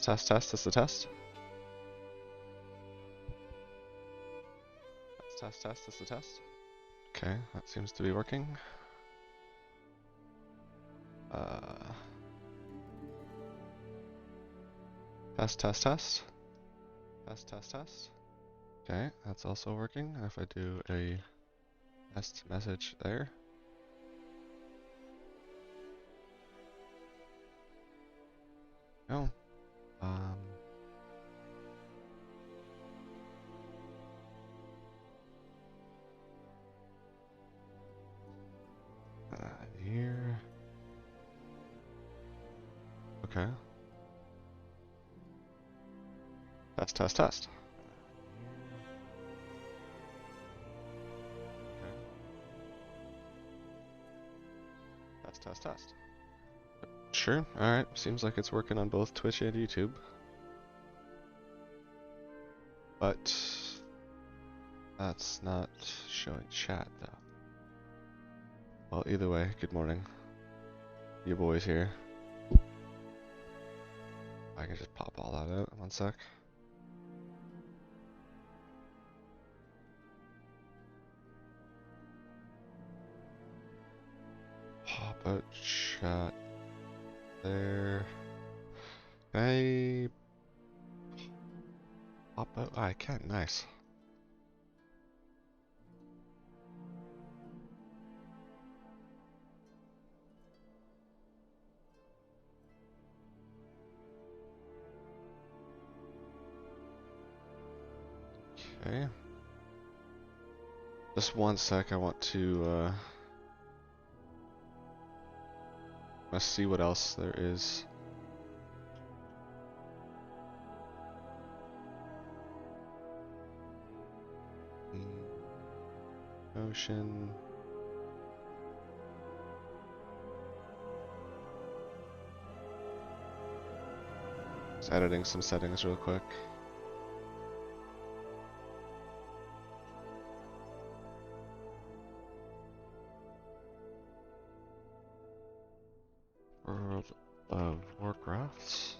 Test, test, this is a test. Test, test, this is a test. Okay, that seems to be working. Test, test, test. Test, test, test. Okay, that's also working. If I do a test message there. No. Here. Okay. Test, test, test. Okay. Test, test, test. Sure, alright. Seems like it's working on both Twitch and YouTube. But that's not showing chat though. Well, either way, good morning. You boys here. I can just pop all that out. One sec. Pop out chat there. Can I pop out? I can. Nice. Okay. Just one sec. I want to let's see what else there is. Ocean. Just editing some settings real quick. World of Warcraft.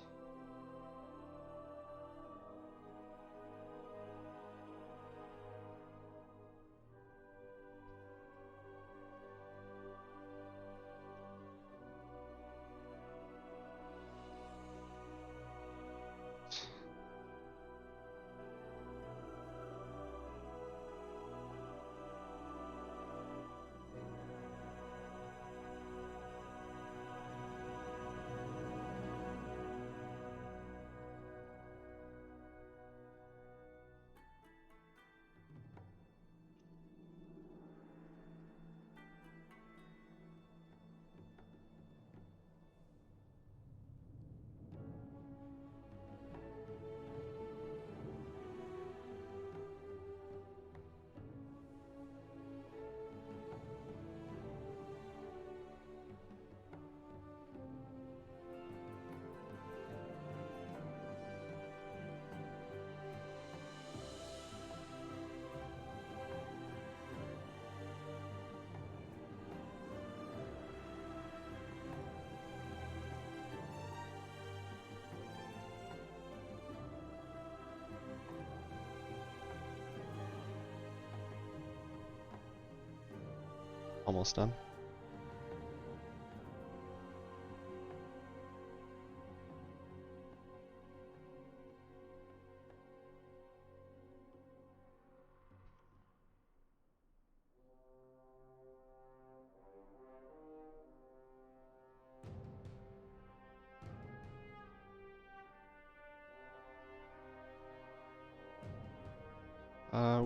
Almost done.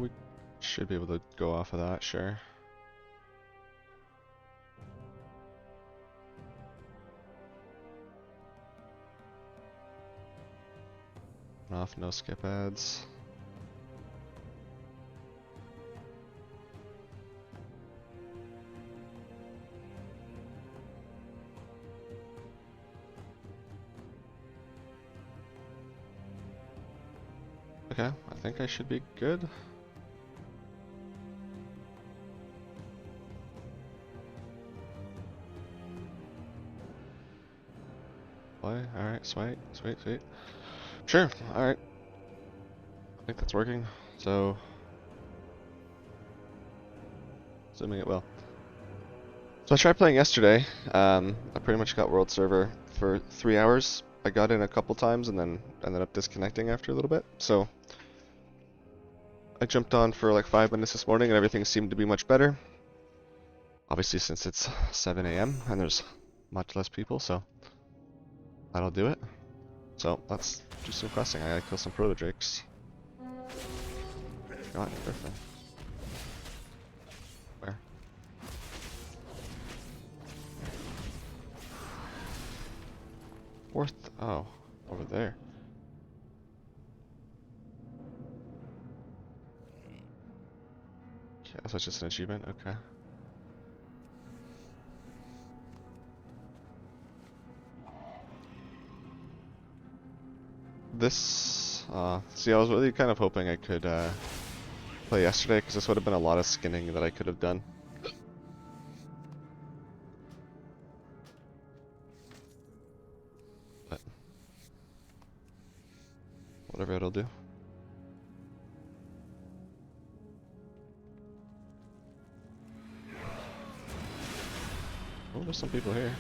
We should be able to go off of that, sure. Off, no skip ads. Okay, I think I should be good. Play, alright, sweet, sweet, sweet. Sure, alright. I think that's working. So, assuming it will. So I tried playing yesterday. I pretty much got world server for 3 hours. I got in a couple times and then ended up disconnecting after a little bit. So I jumped on for like 5 minutes this morning and everything seemed to be much better. Obviously since it's 7 a.m. and there's much less people, so that'll do it. So let's do some questing. I gotta kill some proto drakes. God, perfect. Where? Fourth? Oh, over there. Okay, so it's just an achievement? Okay. This, see, I was really kind of hoping I could, play yesterday, because this would have been a lot of skinning that I could have done. But, whatever it'll do. Oh, there's some people here.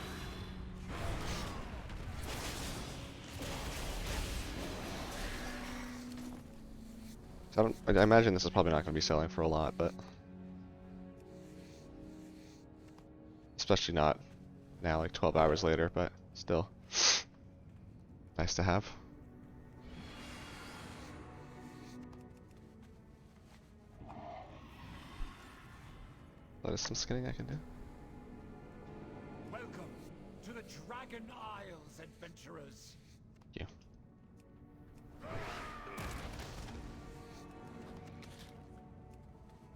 I imagine this is probably not going to be selling for a lot, but especially not now, like 12 hours later, but still nice to have. That is some skinning I can do. Welcome to the Dragon Isles, adventurers. Thank you.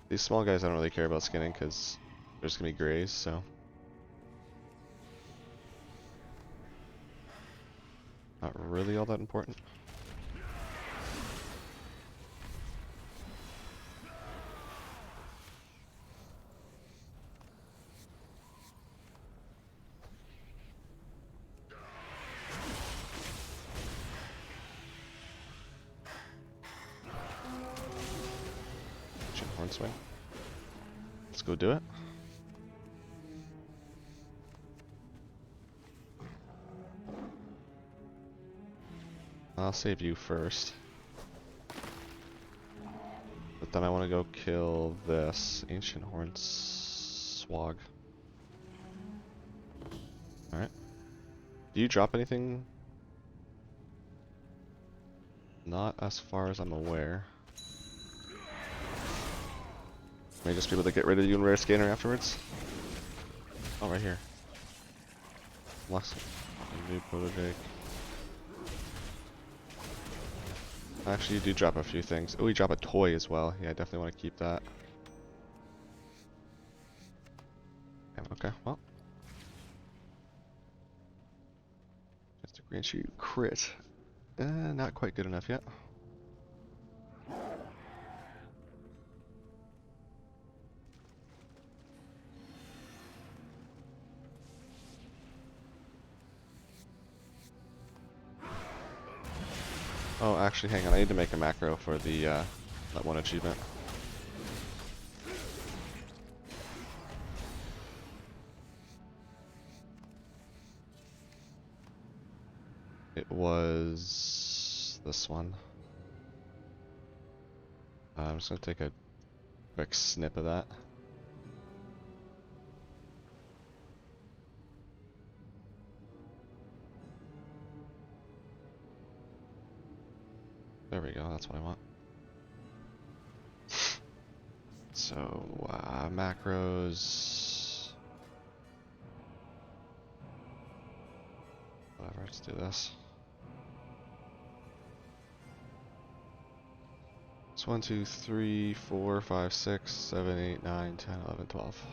These small guys I don't really care about skinning because there's gonna be grays, so not really all that important. Hornswing. Let's go do it. I'll save you first. But then I want to go kill this Ancient Hornswog. Alright. Do you drop anything? Not as far as I'm aware. May just be able to get rid of you in Rare Scanner afterwards. Oh, right here. Lost a new proto drake. Actually, you do drop a few things. Oh, you drop a toy as well. Yeah, I definitely want to keep that. Okay, well. Just a grant you crit. Not quite good enough yet. Oh, actually, hang on. I need to make a macro for the that one achievement. It was this one. I'm just gonna take a quick snip of that. There we go, that's what I want. So, macros. Whatever, let's do this. It's 1, 2, 3, 4, 5, 6, 7, 8, 9, 10, 11, 12.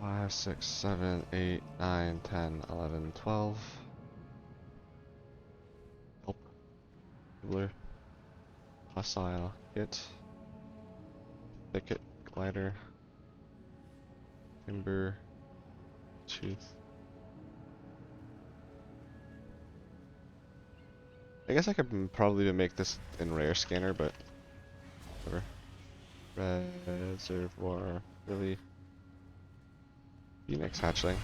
5, 6, 7, 8, 9, 10, 11, 12. Help. Blur. Hostile. Hit. Thicket. Glider. Timber. Tooth. I guess I could probably make this in rare scanner, but whatever. Reservoir, really? Phoenix hatchling.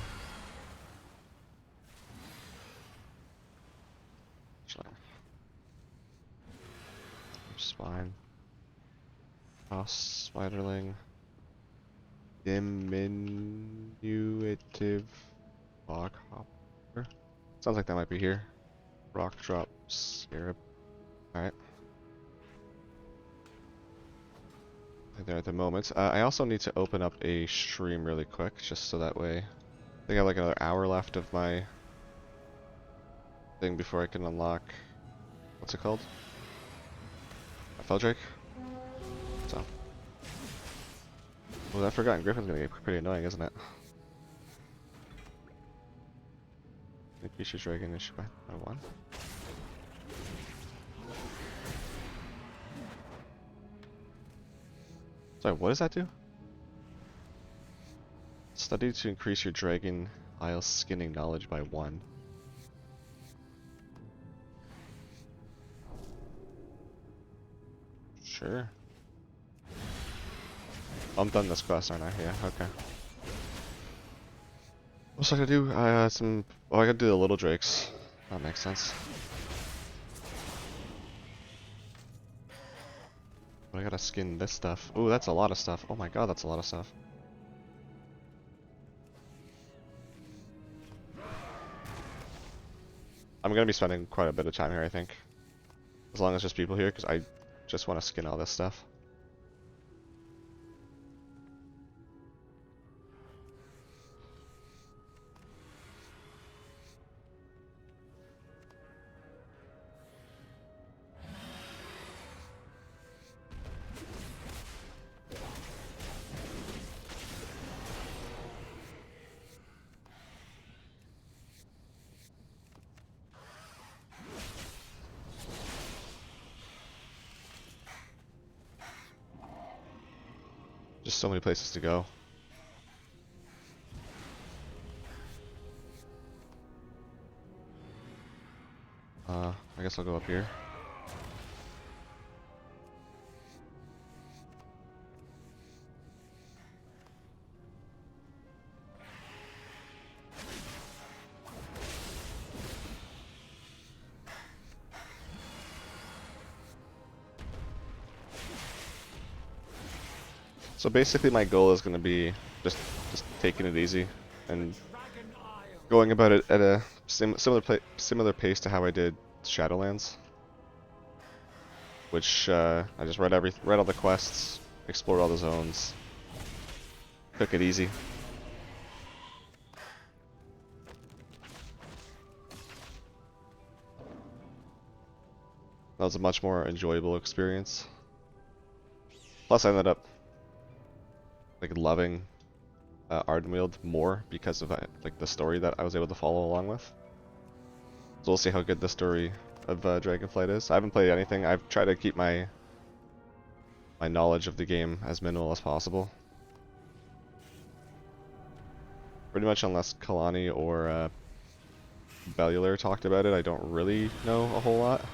Spine. House Spiderling. Diminutive Bog Hopper. Sounds like that might be here. Rock Drop Scarab. Alright. There at the moment. I also need to open up a stream really quick, just so that way. I think I have like another hour left of my thing before I can unlock. What's it called? A Feldrake? So. Well, that Forgotten Griffin's gonna get pretty annoying, isn't it? Increase your dragon issue by 1. Sorry, what does that do? Study to increase your Dragon Isle skinning knowledge by 1. Sure. I'm done this quest, aren't I? Yeah, okay. What's I gotta do? Oh, I gotta do the little drakes. That makes sense. But I gotta skin this stuff. Ooh, that's a lot of stuff. Oh my god, that's a lot of stuff. I'm gonna be spending quite a bit of time here, I think. As long as there's people here, because I just want to skin all this stuff. Just so many places to go. I guess I'll go up here. So basically my goal is going to be just taking it easy and going about it at a similar pace to how I did Shadowlands, which I just read all the quests, explored all the zones, took it easy. That was a much more enjoyable experience. Plus I ended up like loving Ardenweald more because of like the story that I was able to follow along with. So we'll see how good the story of Dragonflight is. I haven't played anything. I've tried to keep my knowledge of the game as minimal as possible. Pretty much unless Kalani or Bellular talked about it, I don't really know a whole lot.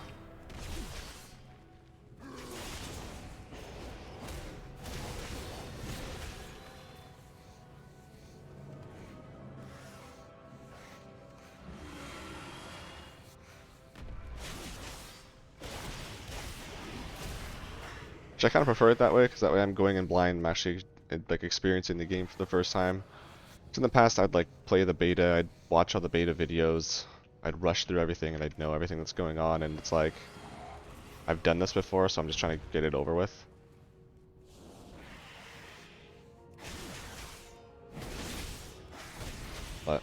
Which I kind of prefer it that way, because that way I'm going in blind, I'm actually like experiencing the game for the first time. So in the past I'd like play the beta, I'd watch all the beta videos, I'd rush through everything and I'd know everything that's going on, and it's like, I've done this before, so I'm just trying to get it over with. But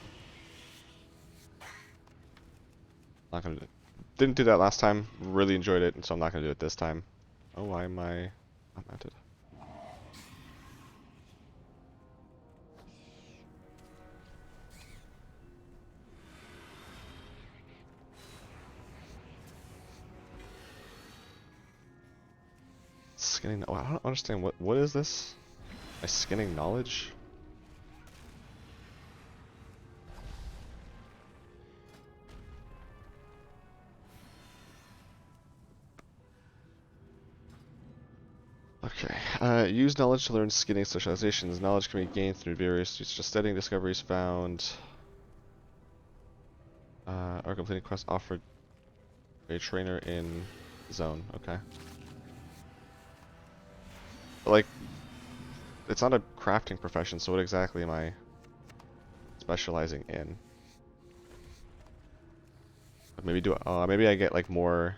not gonna didn't do that last time, really enjoyed it, and so I'm not gonna do it this time. Oh, why am I not mounted? Skinning. Oh, I don't understand. What is this? My skinning knowledge? Okay. Use knowledge to learn skinning specializations. Knowledge can be gained through various just studying discoveries found. Or completing quests offered a trainer in zone. Okay. But like, it's not a crafting profession, so what exactly am I specializing in? Maybe maybe I get like more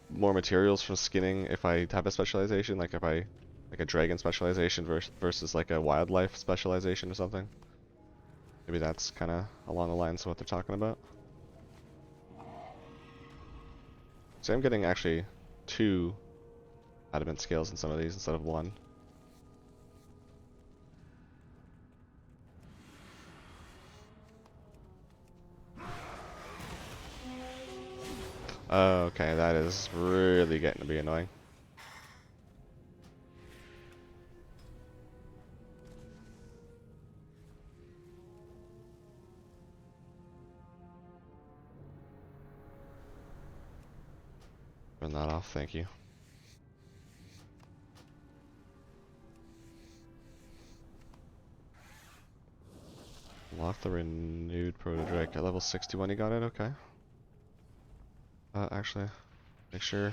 materials from skinning if I have a specialization, like if I like a dragon specialization versus like a wildlife specialization or something. Maybe that's kind of along the lines of what they're talking about. So I'm getting actually 2 adamant scales in some of these instead of 1. Okay, that is really getting to be annoying. Turn that off, thank you. Lock the renewed proto-drake at level 61, you got it? Okay. Actually, make sure.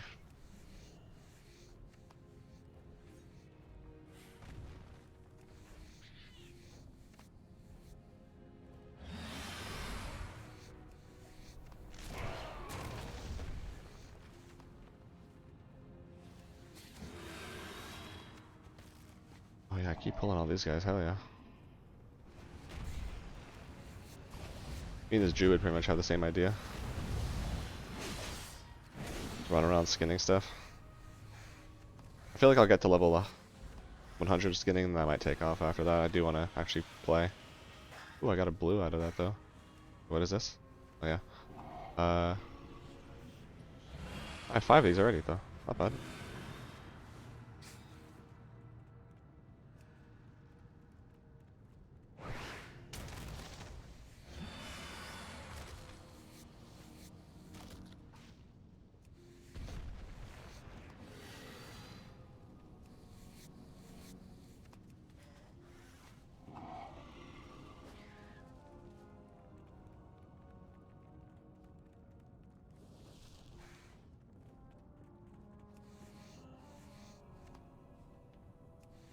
Oh yeah, I keep pulling all these guys, hell yeah. Me and this Jew would pretty much have the same idea. Run around skinning stuff. I feel like I'll get to level 100 skinning and I might take off after that. I do want to actually play. Ooh, I got a blue out of that though. What is this? Oh yeah. I have 5 of these already though. Not bad.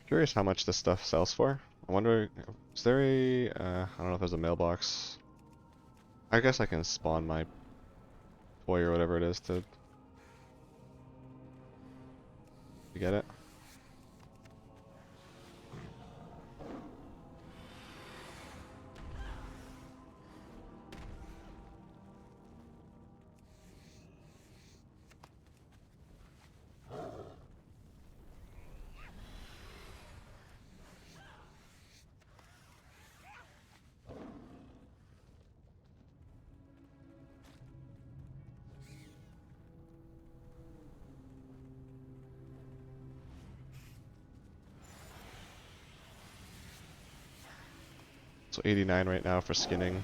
Curious how much this stuff sells for. I wonder, is there a, I don't know if there's a mailbox. I guess I can spawn my toy or whatever it is to get it. So 89 right now for skinning.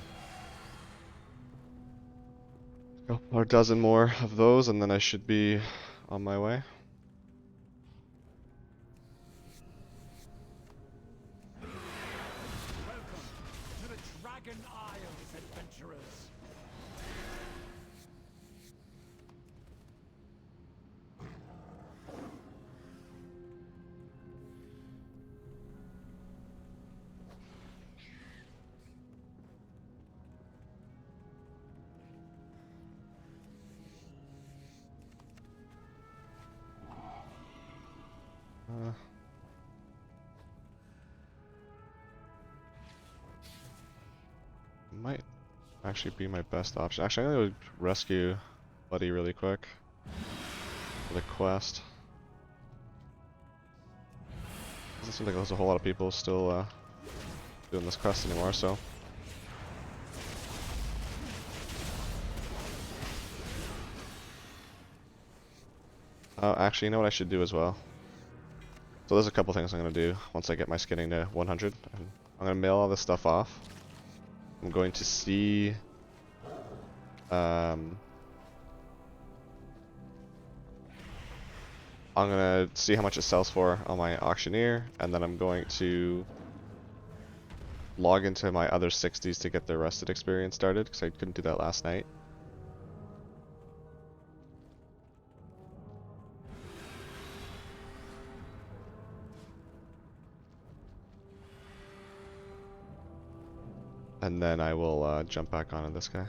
A dozen more of those and then I should be on my way. Welcome to the Dragon Isles, adventurers. Might actually be my best option. Actually, I'm gonna go rescue Buddy really quick for the quest. Doesn't seem like there's a whole lot of people still doing this quest anymore, so. Actually, you know what I should do as well? So there's a couple things I'm gonna do once I get my skinning to 100. I'm gonna mail all this stuff off. I'm going to see I'm gonna see how much it sells for on my auctioneer, and then I'm going to log into my other 60s to get the Rusted experience started, because I couldn't do that last night. And then I will jump back onto this guy.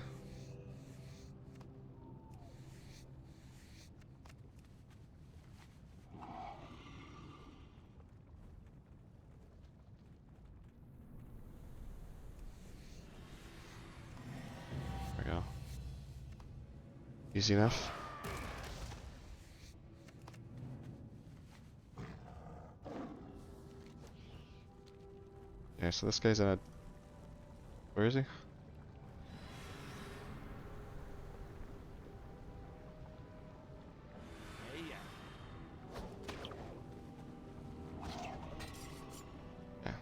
There we go. Easy enough. Yeah, so this guy's in a... Where is he? Yeah.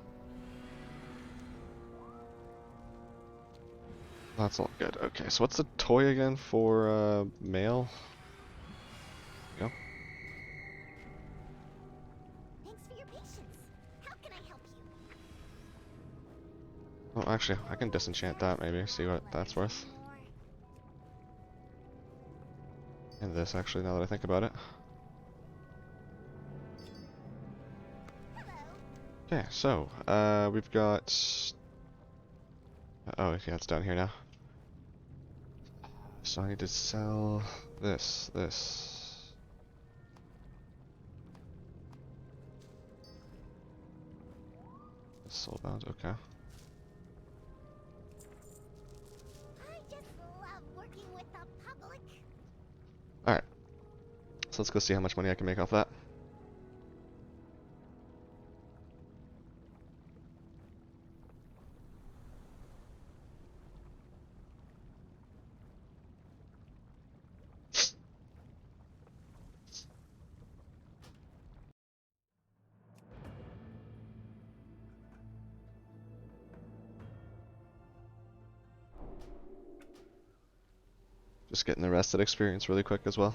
That's all good. Okay, so what's the toy again for male? Yep. Thanks for your patience. How can I help you? Oh, actually, I can disenchant that maybe, see what that's worth. And this, actually, now that I think about it. Okay, so, we've got... Oh, yeah, it's down here now. So I need to sell this. Soulbound, okay. I just love working with the public. Alright. So let's go see how much money I can make off that. Just getting the Rested experience really quick as well.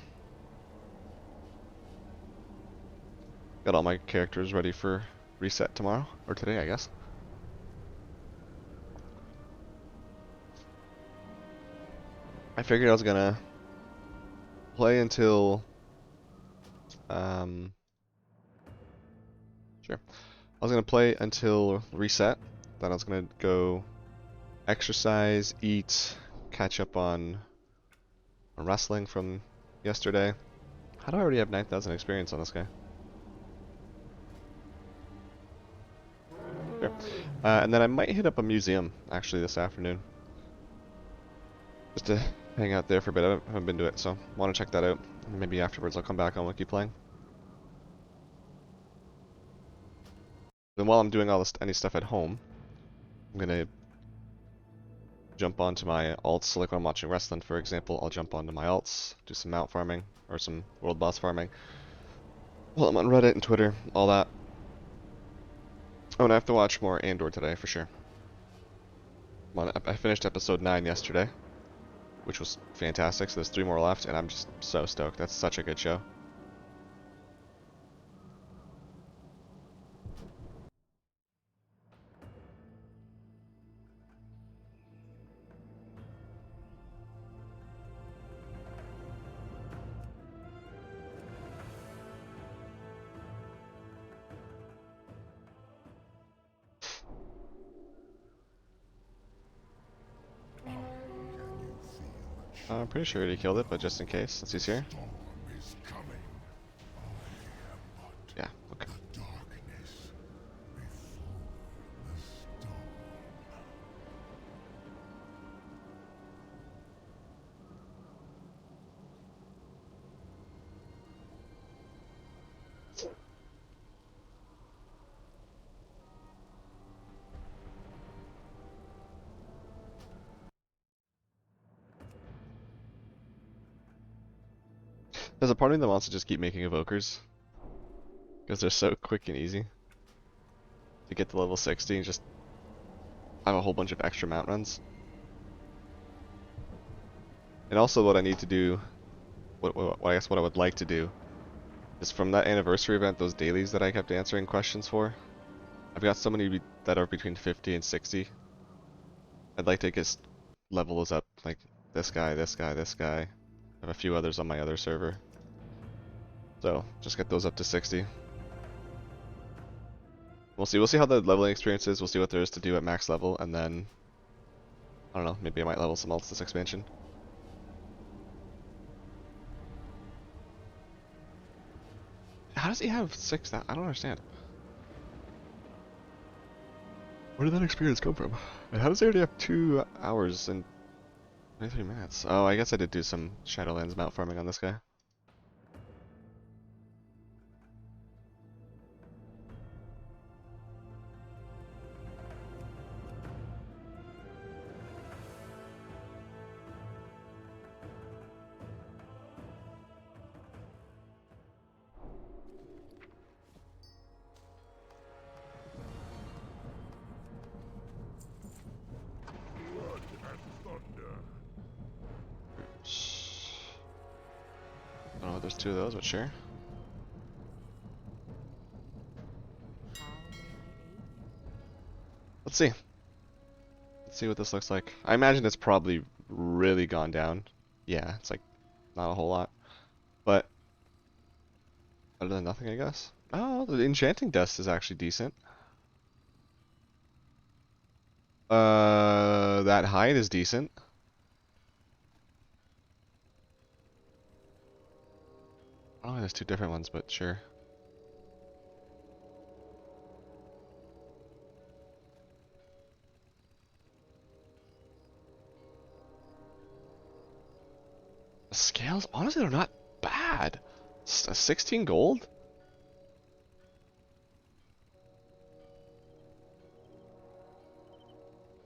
Got all my characters ready for reset tomorrow, or today I guess. I figured I was gonna play until sure. I was gonna play until reset, then I was gonna go exercise, eat, catch up on wrestling from yesterday. How do I already have 9,000 experience on this guy? Sure. And then I might hit up a museum actually this afternoon. Just to hang out there for a bit. I haven't been to it, so want to check that out. And maybe afterwards I'll come back on and keep playing. Then while I'm doing all this any stuff at home, I'm gonna jump onto my alts. So like when I'm watching wrestling, for example, I'll jump onto my alts, do some mount farming or some world boss farming. Well, I'm on Reddit and Twitter, all that. Oh, and I have to watch more Andor today for sure. I finished episode 9 yesterday, which was fantastic. So there's 3 more left, and I'm just so stoked. That's such a good show. I'm pretty sure he killed it, but just in case, since he's here. Yeah, okay. There's a part of me that wants to just keep making evokers, because they're so quick and easy to get to level 60 and just have a whole bunch of extra mount runs. And also what I need to do, what I guess what I would like to do, Is from that anniversary event, those dailies that I kept answering questions for. I've got so many that are between 50 and 60. I'd like to just level those up, like this guy, this guy, this guy. I have a few others on my other server. So, just get those up to 60. We'll see. We'll see how the leveling experience is. We'll see what there is to do at max level, and then I don't know. Maybe I might level some else this expansion. How does he have 6? That I don't understand. Where did that experience come from? And how does he already have 2 hours and 23 minutes? Oh, I guess I did do some Shadowlands mount farming on this guy. I don't know if there's 2 of those, but sure. Let's see. Let's see what this looks like. I imagine it's probably really gone down. Yeah, it's like not a whole lot. But better than nothing, I guess. Oh, the enchanting dust is actually decent. That hide is decent. Oh, there's 2 different ones, but sure. The scales, honestly, they're not bad. 16 gold?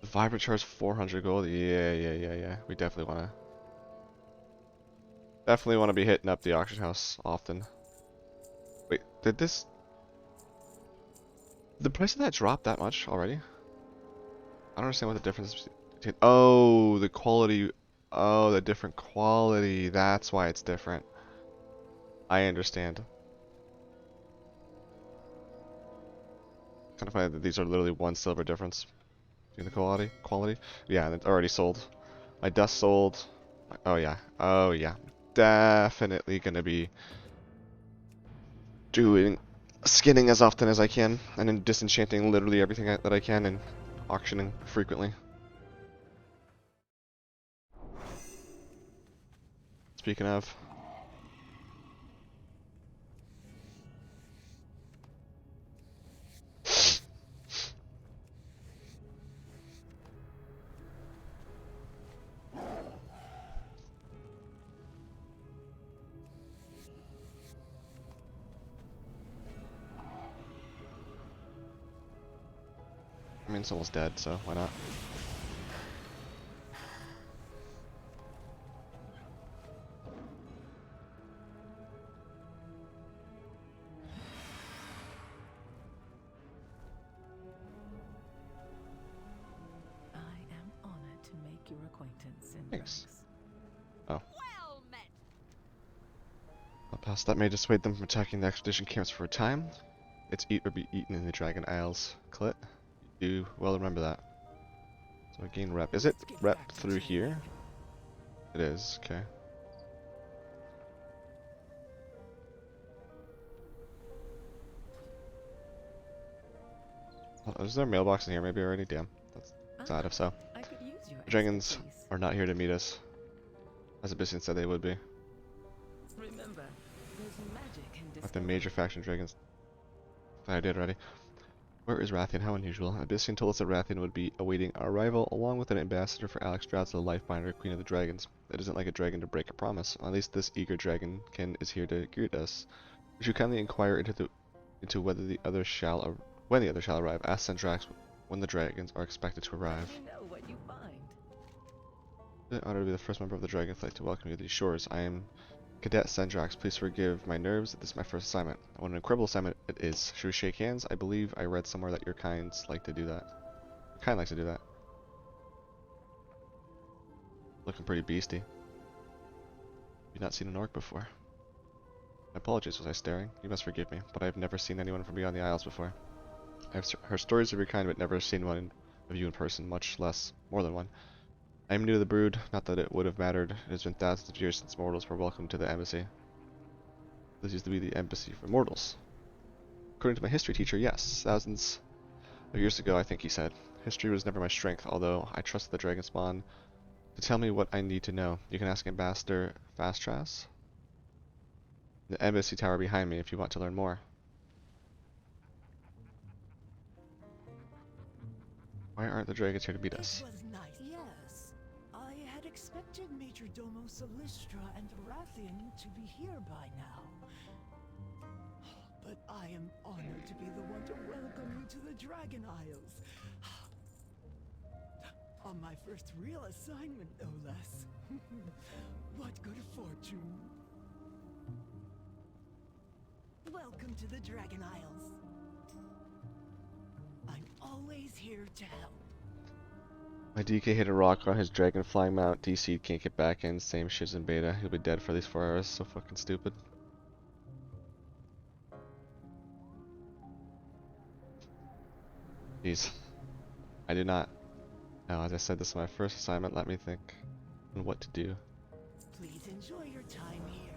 The vibrant charge 400 gold. Yeah. We definitely wanna be hitting up the auction house often. Wait, did the price of that drop that much already? I don't understand what the difference is between. Oh, the quality. Oh, the different quality. That's why it's different. I understand. Kind of funny that these are literally 1 silver difference between the quality. Yeah, and it's already sold. My dust sold. Oh yeah. Definitely gonna be doing skinning as often as I can, and then disenchanting literally everything that I can, and auctioning frequently. Speaking of. I mean, it's almost dead, so why not? I am honored to make your acquaintance, Thanks. Syndrax. Oh. Well met. I'll pass that may dissuade them from attacking the expedition camps for a time. It's eat or be eaten in the Dragon Isles. Clit, you do well remember that. So I gain rep. Is it rep through here? It is, okay. Oh, is there a mailbox in here maybe already? Damn. That's sad if so. I could use your The dragons expertise. are not here to meet us. As Abyssian said they would be. Remember, there's magic in Like the major faction dragons. I did already. Where is Rathian? How unusual. Abyssian told us that Rathian would be awaiting our arrival, along with an ambassador for Alexstrasza, the Lifebinder, Queen of the Dragons. It isn't like a dragon to break a promise. At least this eager dragonkin is here to greet us. Would you kindly inquire into whether when the others shall arrive? Ask Syndrax when the dragons are expected to arrive. You know what you find. It's an honor to be the first member of the Dragonflight to welcome you to these shores. I am Cadet Syndrax. Please forgive my nerves. This is my first assignment. What an incredible assignment it is. Should we shake hands? I believe I read somewhere that your kinds like to do that. Your kind likes to do that. Looking pretty beastie. You've not seen an orc before. My apologies, was I staring? You must forgive me, but I have never seen anyone from beyond the Isles before. I have heard stories of your kind, but never seen one of you in person, much less more than one. I am new to the Brood, not that it would have mattered. It has been thousands of years since mortals were welcomed to the embassy. This used to be the embassy for mortals. According to my history teacher, yes. Thousands of years ago, I think he said. History was never my strength, although I trusted the Dragonspawn to tell me what I need to know. You can ask Ambassador Fastras, the embassy tower behind me, if you want to learn more. Why aren't the dragons here to beat us? It was nice. Yes. I had expected Major Domo Solistra and Rathian to be here by now. But I am honored to be the one to welcome you to the Dragon Isles. On my first real assignment, no less. What good fortune. Welcome to the Dragon Isles. I'm always here to help. My DK hit a rock on his dragon flying mount. DC can't get back in. Same shit as in beta. He'll be dead for these 4 hours. So fucking stupid. Jeez. I do not. Now, as I said, this is my first assignment. Let me think on what to do. Please enjoy your time here.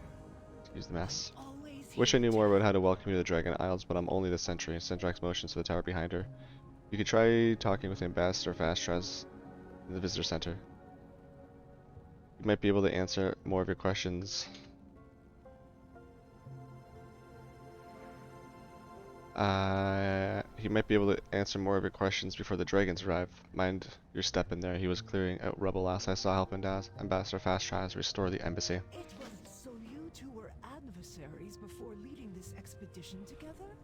Use the mess. Always Wish I here knew to more about how to welcome you to the Dragon Isles, but I'm only the sentry. Sendrax motions to the tower behind her. You could try talking with Ambassador Fastras in the visitor center. You might be able to answer more of your questions. He might be able to answer more of your questions before the dragons arrive. Mind your step in there. He was clearing out rubble last I saw, helping Ambassador Fastras restore the embassy. It was so you two were adversaries before leading this expedition together?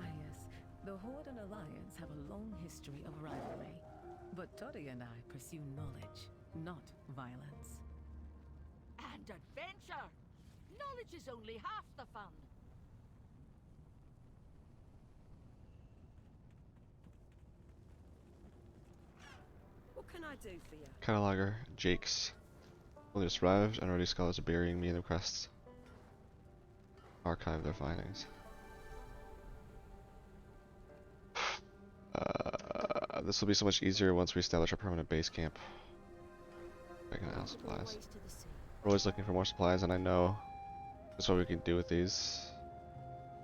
Yes. The Horde and Alliance have a long history of rivalry. But Toddy and I pursue knowledge, not violence. And adventure! Knowledge is only half the fun. What can I do for you? Cataloger Jakes. Only just arrived, and already scholars are burying me in the crests. Archive their findings. This will be so much easier once we establish our permanent base camp. Dragon Isle supplies. Always to the sea. We're always looking for more supplies, and I know that's what we can do with these.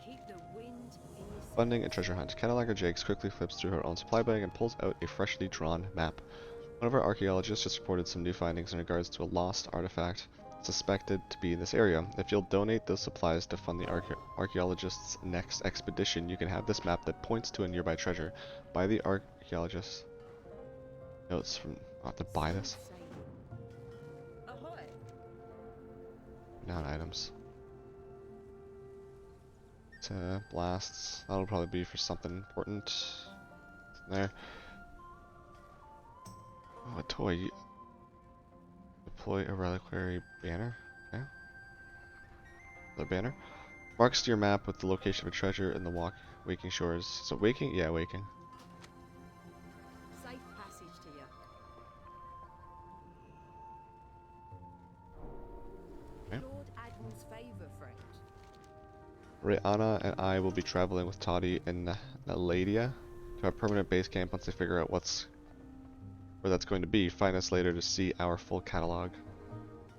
Keep the wind in your sails. Funding and treasure hunt. Cataloger Jakes quickly flips through her own supply bag and pulls out a freshly drawn map. One of our archaeologists just reported some new findings in regards to a lost artifact suspected to be in this area. If you'll donate those supplies to fund the archaeologist's next expedition, you can have this map that points to a nearby treasure. Buy the archaeologist. Notes from. I'll have to buy this. Ahoy! Noun items. Blasts. That'll probably be for something important. There. Oh, a toy. Deploy a reliquary banner. Okay. The banner. Marks to your map with the location of a treasure in the waking shores. So waking? Yeah, waking. Safe passage to you. Okay. Lord Admiral's favour, friend. Rihanna and I will be traveling with Toddy and Naladia to our permanent base camp once they figure out where that's going to be. Find us later to see our full catalog.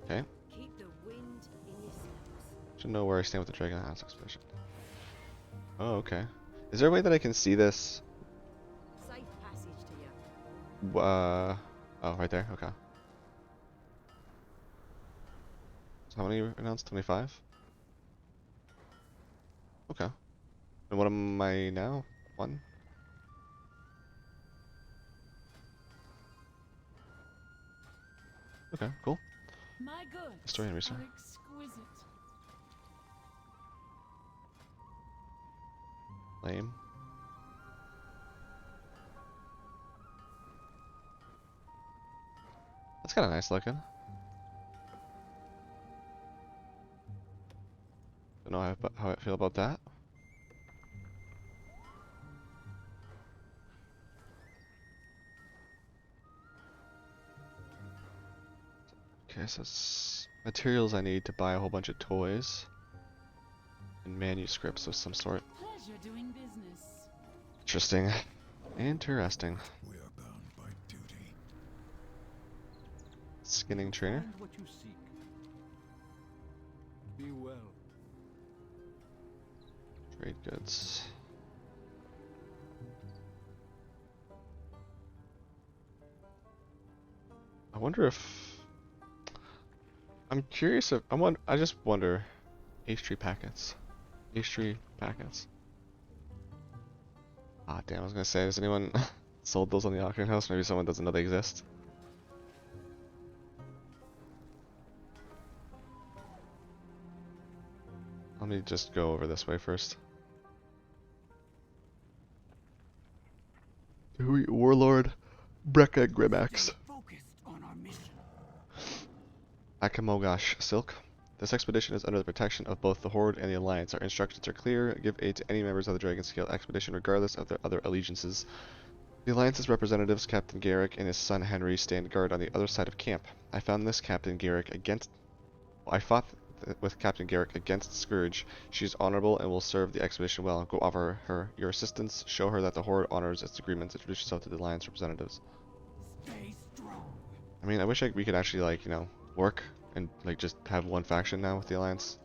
Okay. Keep the wind in your sails. Should know where I stand with the Dragon Isles expedition. Oh, okay. Is there a way that I can see this? Safe passage to you. Oh, right there. Okay. So how many announced? 25? Okay. And what am I now? 1? Okay, cool. My goods Historian are research. exquisite. Lame. That's kind of nice looking. Don't know how I feel about that. Okay, so materials I need to buy a whole bunch of toys and manuscripts of some sort. Pleasure doing business. Interesting. Interesting. We are bound by duty. Skinning trainer. Find what you seek. Be well. Trade goods. I wonder if I'm curious if I just wonder H3 packets. H3 packets. Ah damn, I was gonna say, has anyone sold those on the auction house? Maybe someone doesn't know they exist. Let me just go over this way first. Warlord Brekka Grimax. Focused on our mission. Akamogash Silk. This expedition is under the protection of both the Horde and the Alliance. Our instructions are clear. Give aid to any members of the Dragon Scale expedition regardless of their other allegiances. The Alliance's representatives, Captain Garrick and his son Henry, stand guard on the other side of camp. I fought with Captain Garrick against Scourge. She is honorable and will serve the expedition well. Go offer her your assistance. Show her that the Horde honors its agreements. Introduce yourself to the Alliance representatives. Stay strong. I mean, I wish we could actually, like, you know, work and, like, just have one faction now with the Alliance.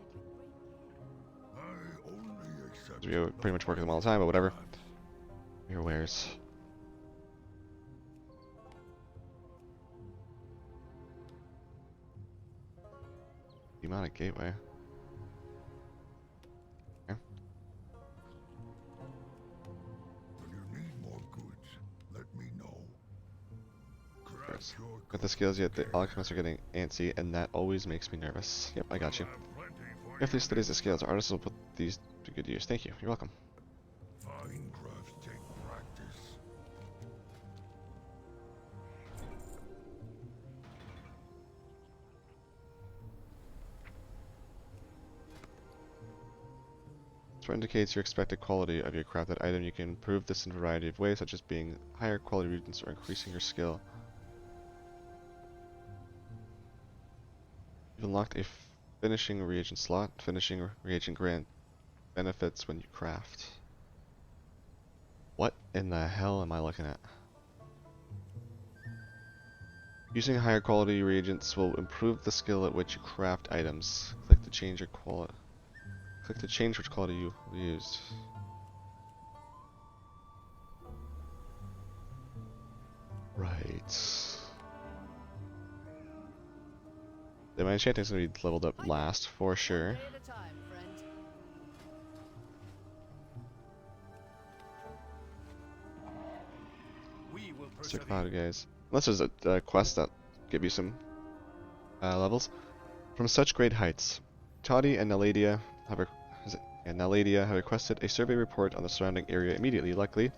I only accept We pretty much work with them all the time, but whatever. Your wares. Demonic Gateway. Okay. When you need more goods, let me know. Yes. Got the skills yet, the alchemists are getting antsy, and that always makes me nervous. Yep, I got you. If these studies the skills, artists will put these to good use. Thank you. You're welcome. Fine crafts take practice. This indicates your expected quality of your crafted item. You can improve this in a variety of ways, such as being higher quality reagents or increasing your skill. You've unlocked a finishing reagent slot. Finishing reagent grant benefits when you craft. What in the hell am I looking at? Using higher quality reagents will improve the skill at which you craft items. Click to change your quality. Click to change which quality you used. Right. Yeah, my enchanting is going to be leveled up last, for sure. Day at a time, friend. We will Stick persevere. out, guys. Unless there's a quest that give you some levels. From such great heights, Toddy and Naladia have requested a survey report on the surrounding area immediately. Luckily,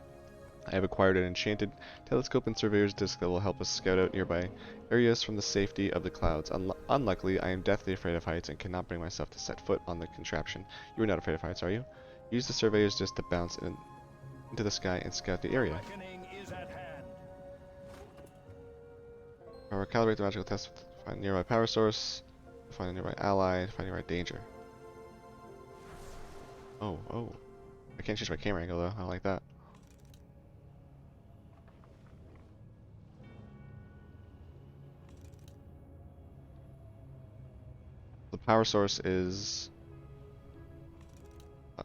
I have acquired an enchanted telescope and surveyor's disc that will help us scout out nearby areas from the safety of the clouds. Unluckily, I am deathly afraid of heights and cannot bring myself to set foot on the contraption. You are not afraid of heights, are you? Use the surveyor's disc to bounce into the sky and scout the area. Reckoning is at hand. Or calibrate the magical test to find a nearby power source, find a nearby ally, find a nearby danger. Oh. I can't change my camera angle though, I don't like that. The power source is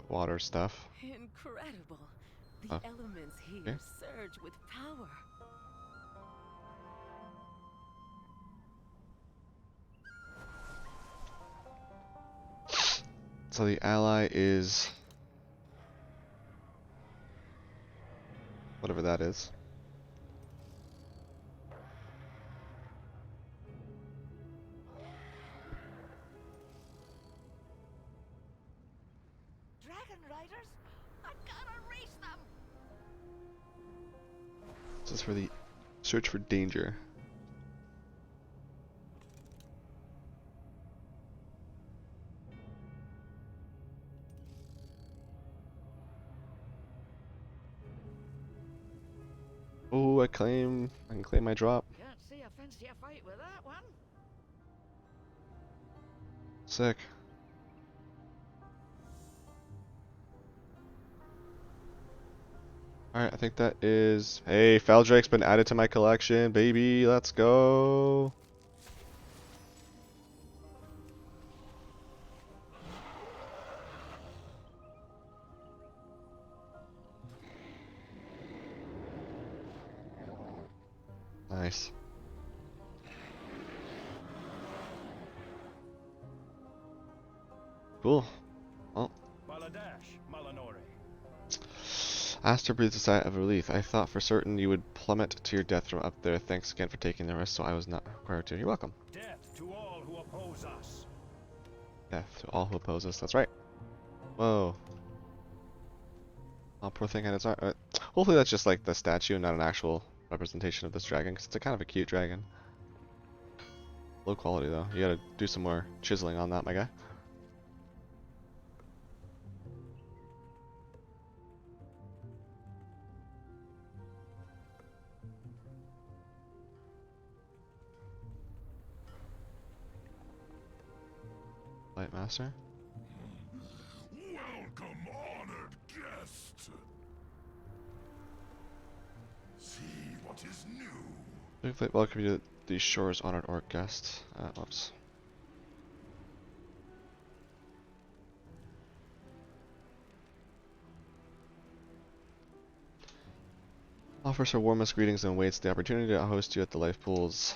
water stuff. Incredible. The Oh. elements here Okay. surge with power. So the ally is whatever that is. Dragon Riders? I gotta race them! This is for the search for danger. Oh, I can claim my drop. Can't see a fancy a fight with that one. Sick. Alright, I think that is... Hey, Feldrake's been added to my collection, baby. Let's go. Nice. Cool. Well, Baladash, Malanori. Aster breathed a sigh of relief. I thought for certain you would plummet to your death from up there. Thanks again for taking the risk, so I was not required to. You're welcome. Death to all who oppose us. Death to all who oppose us. That's right. Whoa. Oh, poor thing had its arm. Hopefully that's just like the statue and not an actual representation of this dragon, because it's a kind of a cute dragon. Low quality though. You gotta do some more chiseling on that, my guy. Light Master. Welcome, honored guest. See what is new. Big Flight welcome you to these shores, honored orc guest. Whoops. Offers her warmest greetings and waits the opportunity to host you at the life pools.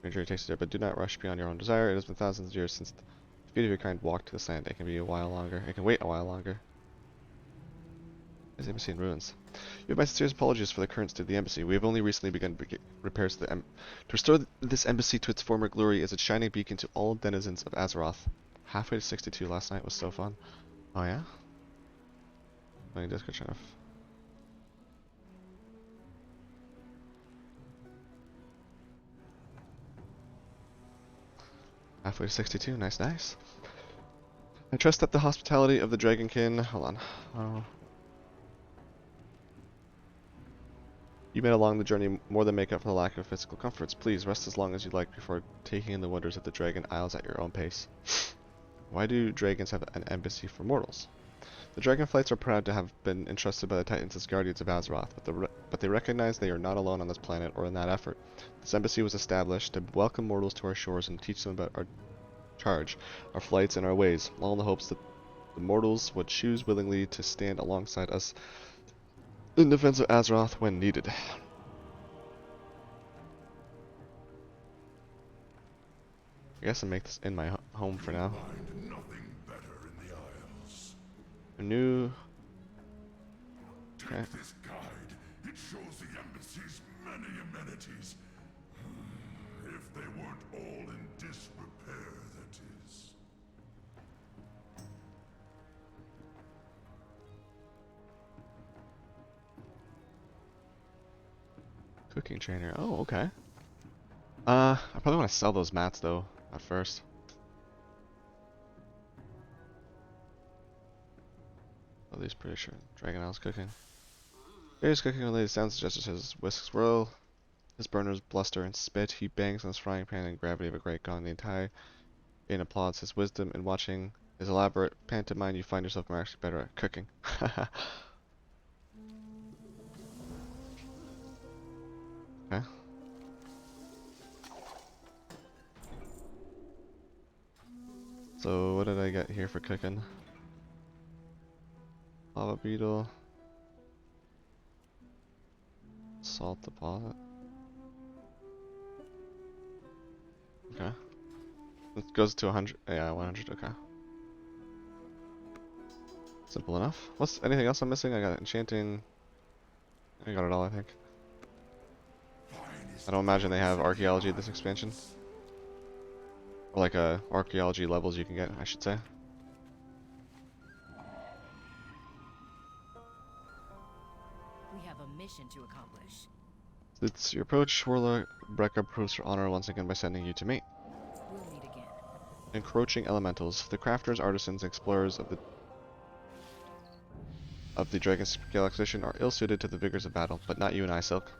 Injury takes you there, but do not rush beyond your own desire. It has been thousands of years since the feet of your kind walked to this land. It can be a while longer. It can wait a while longer. Is embassy in ruins? You have my sincerest apologies for the current state of the embassy. We have only recently begun repairs to to restore this embassy to its former glory as a shining beacon to all denizens of Azeroth. Halfway to 62 last night was so fun. Oh yeah? Playing Discord channel. Halfway to 62, nice, nice. I trust that the hospitality of the Dragonkin... Hold on. Oh. You made along the journey more than make up for the lack of physical comforts. Please, rest as long as you like before taking in the wonders of the Dragon Isles at your own pace. Why do dragons have an embassy for mortals? The Dragonflights are proud to have been entrusted by the Titans as guardians of Azeroth, but they recognize they are not alone on this planet or in that effort. This embassy was established to welcome mortals to our shores and teach them about our charge, our flights, and our ways, all in the hopes that the mortals would choose willingly to stand alongside us in defense of Azeroth when needed. I guess I'll make this in my home for now. Find nothing better in the Isles. A new... Okay. Take this guide. It shows the embassy's many amenities. If they weren't all in disrepair, that is. Cooking trainer. Oh, okay. I probably want to sell those mats though at first. At least pretty sure Dragon Isle's cooking. Here's cooking related sound suggested his whisks whirl, his burners bluster and spit. He bangs on his frying pan and gravity of a great gong. The entire inn applauds his wisdom, and watching his elaborate pantomime, you find yourself markedly better at cooking. Okay. So what did I get here for cooking? Lava beetle. Salt deposit. Okay. It goes to 100. Yeah, 100. Okay. Simple enough. What's anything else I'm missing? I got enchanting. I got it all, I think. I don't imagine they have archaeology this expansion. Or like archaeology levels you can get, I should say. We have a mission to accomplish. It's your approach, Warlord Brekka proves her honor once again by sending you to me. We'll meet again. Encroaching elementals. The crafters, artisans, explorers of the Dragon Scale Expedition are ill-suited to the vigors of battle, but not you and I, Silk.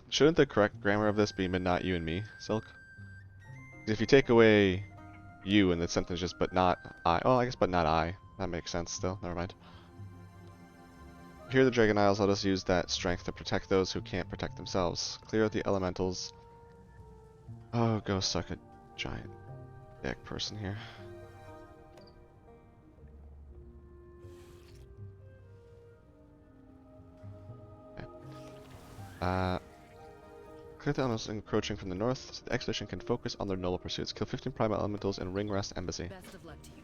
Shouldn't the correct grammar of this be but not you and me, Silk? 'Cause if you take away you in the sentence just but not I, oh I guess but not I, that makes sense still, never mind. Here the Dragon Isles let us use that strength to protect those who can't protect themselves. Clear out the elementals. Oh, go suck a giant dick person here. Okay. Clear the elementals encroaching from the north so the expedition can focus on their noble pursuits. Kill 15 primal elementals in Ring Rest Embassy. Best of luck to you.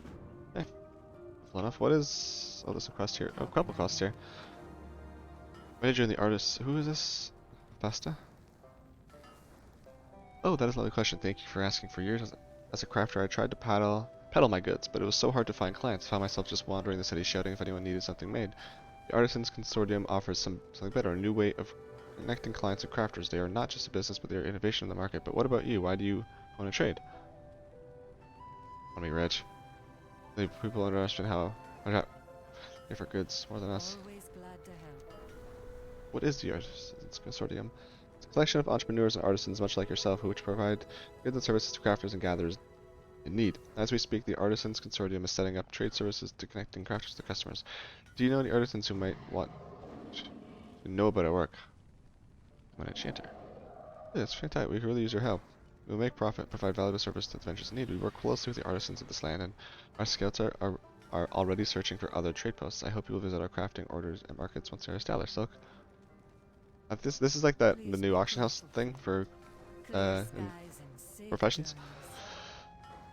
Okay. Full enough. What is... Oh, there's a quest here. Oh, couple quests here. Major and the artist... Who is this? Vesta? Oh, that is a lovely question. Thank you for asking. For years as a crafter, I tried to peddle my goods, but it was so hard to find clients. I found myself just wandering the city shouting if anyone needed something made. The Artisans Consortium offers something better, a new way of connecting clients and crafters. They are not just a business, but they are innovation in the market. But what about you? Why do you want to trade? Want to be rich. The people underestimate how I got pay for goods more than us. Always glad to help. What is the Artisans Consortium? It's a collection of entrepreneurs and artisans much like yourself, which provide goods and services to crafters and gatherers in need. As we speak, the Artisans Consortium is setting up trade services to connecting crafters to customers. Do you know any artisans who might want to know about our work? I'm an enchanter. Yeah, that's fantastic. We could really use your help. We will make profit, provide valuable service to the adventurers in need. We work closely with the artisans of this land, and our scouts are already searching for other trade posts. I hope you will visit our crafting orders and markets once they're established. Silk. This is like the new auction house thing for professions.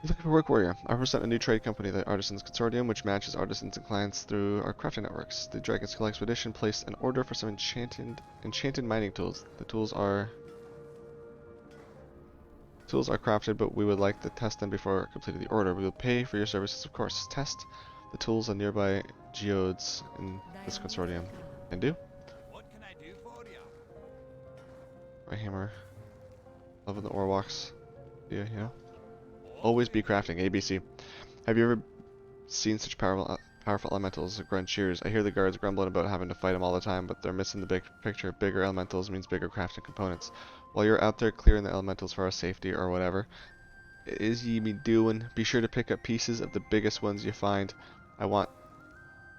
You're looking for work warrior. I represent a new trade company, the Artisans Consortium, which matches artisans and clients through our crafting networks. The Dragon Skull Expedition placed an order for some enchanted mining tools. The tools are crafted, but we would like to test them before completing the order. We will pay for your services, of course. Test the tools on nearby geodes in this consortium. Can do. What can I do for you? My hammer. Loving the ore walks. Yeah, you know. Always be crafting. ABC. Have you ever seen such powerful elementals? Grunt cheers. I hear the guards grumbling about having to fight them all the time, but they're missing the big picture. Bigger elementals means bigger crafting components. While you're out there clearing the elementals for our safety or whatever it is ye be doing, be sure to pick up pieces of the biggest ones you find. I want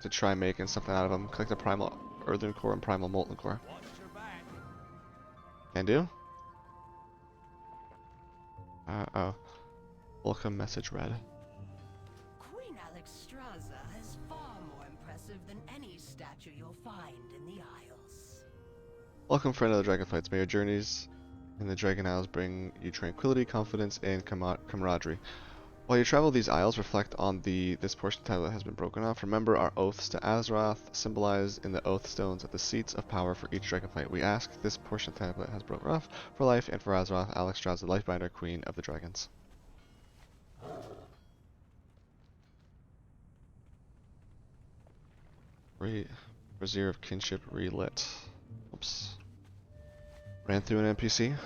to try making something out of them. Collect the primal earthen core and primal molten core. Watch your back. Can do. Oh. Welcome message read. Queen Alexstrasza is far more impressive than any statue you'll find in the Isles. Welcome friend of the Dragonflights. May your journeys in the Dragon Isles bring you tranquility, confidence, and camaraderie. While you travel these isles, reflect on this portion of the tablet has been broken off. Remember our oaths to Azeroth, symbolized in the oath stones at the seats of power for each Dragonflight. We ask this portion of the tablet has broken off for life and for Azeroth, Alexstrasza, the Lifebinder, Queen of the Dragons. Brazier of Kinship relit. Oops. Ran through an NPC.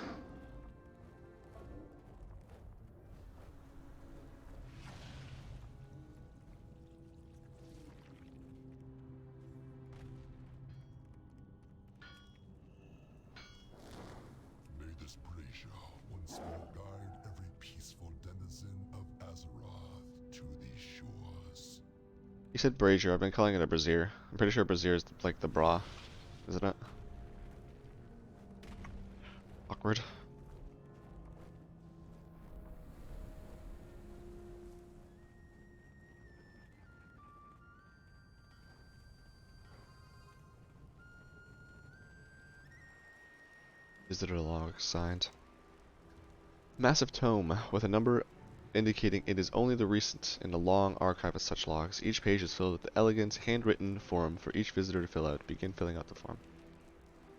May this brazier once more guide every peaceful denizen of Azeroth to these shores. He said brazier. I've been calling it a brazier. I'm pretty sure brazier is like the bra, isn't it? Awkward. Visitor log signed. Massive tome with a number indicating it is only the recent in a long archive of such logs. Each page is filled with the elegant, handwritten form for each visitor to fill out. Begin filling out the form.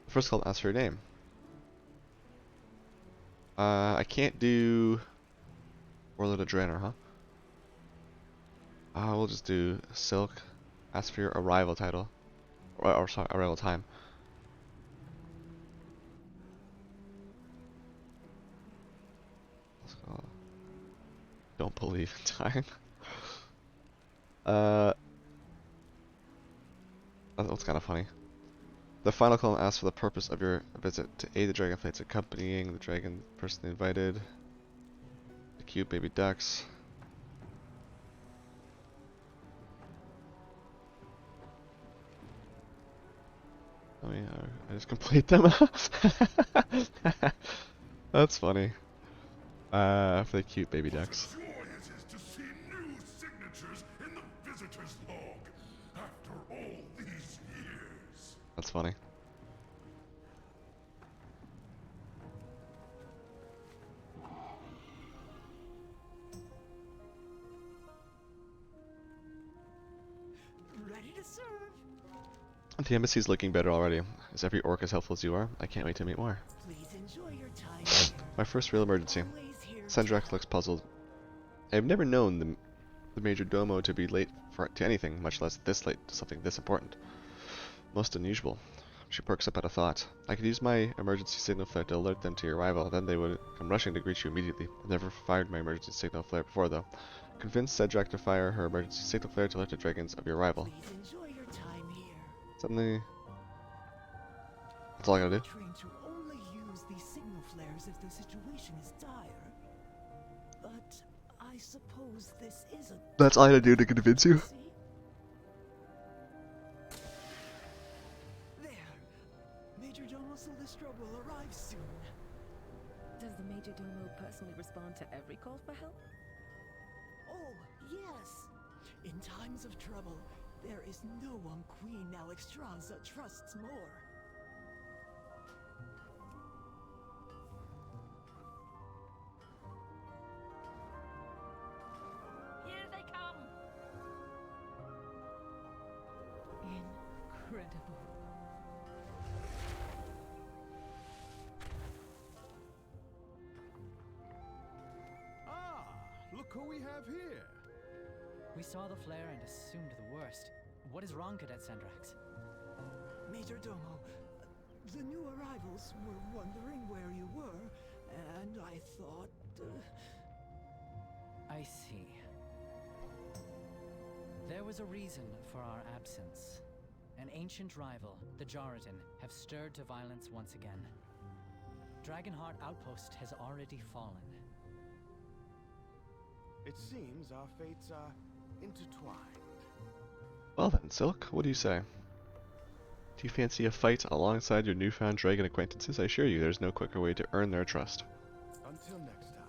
The first call asks for your name. I can't do Warlord of Draenor, huh? We'll just do Silk. Ask for your arrival title. Or sorry, arrival time. Let's go. Don't believe in time. That's kind of funny. The final column asks for the purpose of your visit: to aid the dragonflights accompanying the dragon personally invited. The cute baby ducks. Oh yeah, I just complete them. That's funny. For the cute baby ducks. Joy it is to see new signatures in the visitor's log after all these years. That's funny. Ready to serve. The embassy's looking better already. Is every orc as helpful as you are? I can't wait to meet more. Please enjoy your time. My first real emergency. Always here. Sendrak looks puzzled. I have never known the Major Domo to be late to anything, much less this late to something this important. Most unusual. She perks up at a thought. I could use my emergency signal flare to alert them to your arrival, then they would come rushing to greet you immediately. I've never fired my emergency signal flare before, though. Convince Cedric to fire her emergency signal flare to alert the dragons of your arrival. Please enjoy your time here. Suddenly... That's all I gotta do. Trained to only use these signal flares if the situation is dire. But I suppose this is a That's all I gotta do to convince you? See? There. Major Domo Solistra will arrive soon. Does the Major Domo personally respond to every call for help? Oh, yes. In times of trouble, there is no one Queen Alexstrasza trusts more. Here they come! Incredible. Ah, look who we have here. We saw the flare and assumed the worst. What is wrong, Cadet Sandrax? Major Domo, the new arrivals were wondering where you were, and I thought... I see. There was a reason for our absence. An ancient rival, the Jarradin, have stirred to violence once again. Dragonheart Outpost has already fallen. It seems our fates are intertwined. Well then, Silk, what do you say? Do you fancy a fight alongside your newfound dragon acquaintances? I assure you, there's no quicker way to earn their trust. Until next time.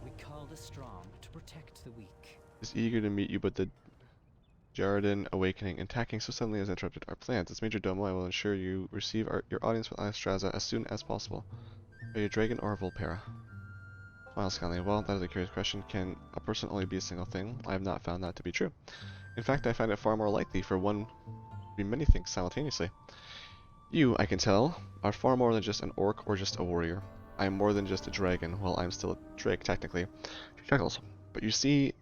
We call the strong to protect the weak. Is eager to meet you, but the Jarradin awakening and attacking so suddenly has interrupted our plans. As Major Domo, I will ensure you receive your audience with Alexstrasza as soon as possible. Are you a dragon or a Volpera? Well, Scanley, well, that is a curious question. Can a person only be a single thing? I have not found that to be true. In fact, I find it far more likely for one to be many things simultaneously. You, I can tell, are far more than just an orc or just a warrior. I am more than just a dragon. Well, I'm still a drake, technically. She chuckles. But you see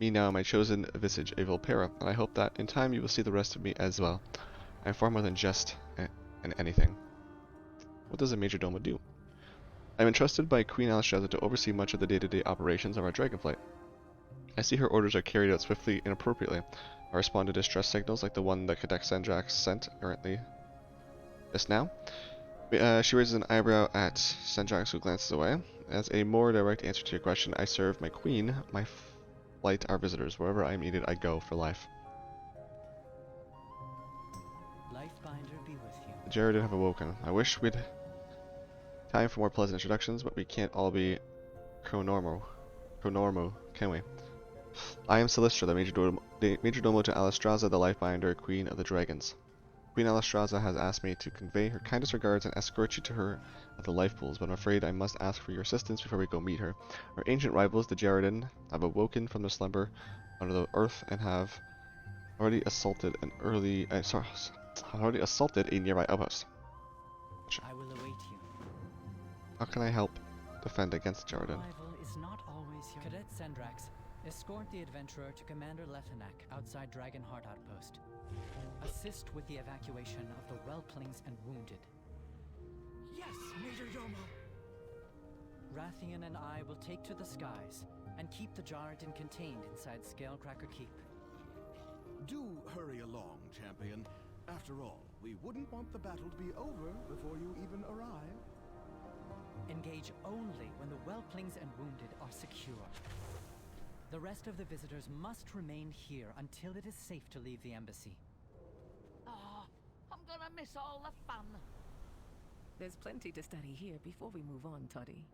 me now, my chosen visage, a Volpera, and I hope that in time you will see the rest of me as well. I am far more than just an anything. What does a Major Domo do? I am entrusted by Queen Alexstrasza to oversee much of the day-to-day operations of our dragonflight. I see her orders are carried out swiftly and appropriately. I respond to distress signals like the one that Cadet Sandrax sent currently just now. She raises an eyebrow at Sandrax, who glances away. As a more direct answer to your question, I serve my queen, my flight, our visitors. Wherever I am needed, I go for life. Lifebinder be with you. The Jarradin have awoken. I wish we'd time for more pleasant introductions, but we can't all be Chronormo, can we? I am Solistra, the Major Domo to Alexstrasza, the Lifebinder, Queen of the Dragons. Queen Alexstrasza has asked me to convey her kindest regards and escort you to her at the life pools, but I'm afraid I must ask for your assistance before we go meet her. Our ancient rivals, the Jarradin, have awoken from their slumber under the earth and have already assaulted a nearby outpost. I will await you. How can I help defend against Jarradin? Rival is not always your Cadet Sandrax, escort the adventurer to Commander Lethanak outside Dragonheart Outpost. Assist with the evacuation of the whelplings and wounded. Yes, Major Domo. Rathian and I will take to the skies and keep the Jarradin contained inside Scalecracker Keep. Do hurry along, champion. After all, We wouldn't want the battle to be over before you even arrive. Engage only when the whelplings and wounded are secure. The rest of the visitors must remain here until it is safe to leave the embassy. Oh, I'm gonna miss all the fun. There's plenty to study here before we move on, Toddy.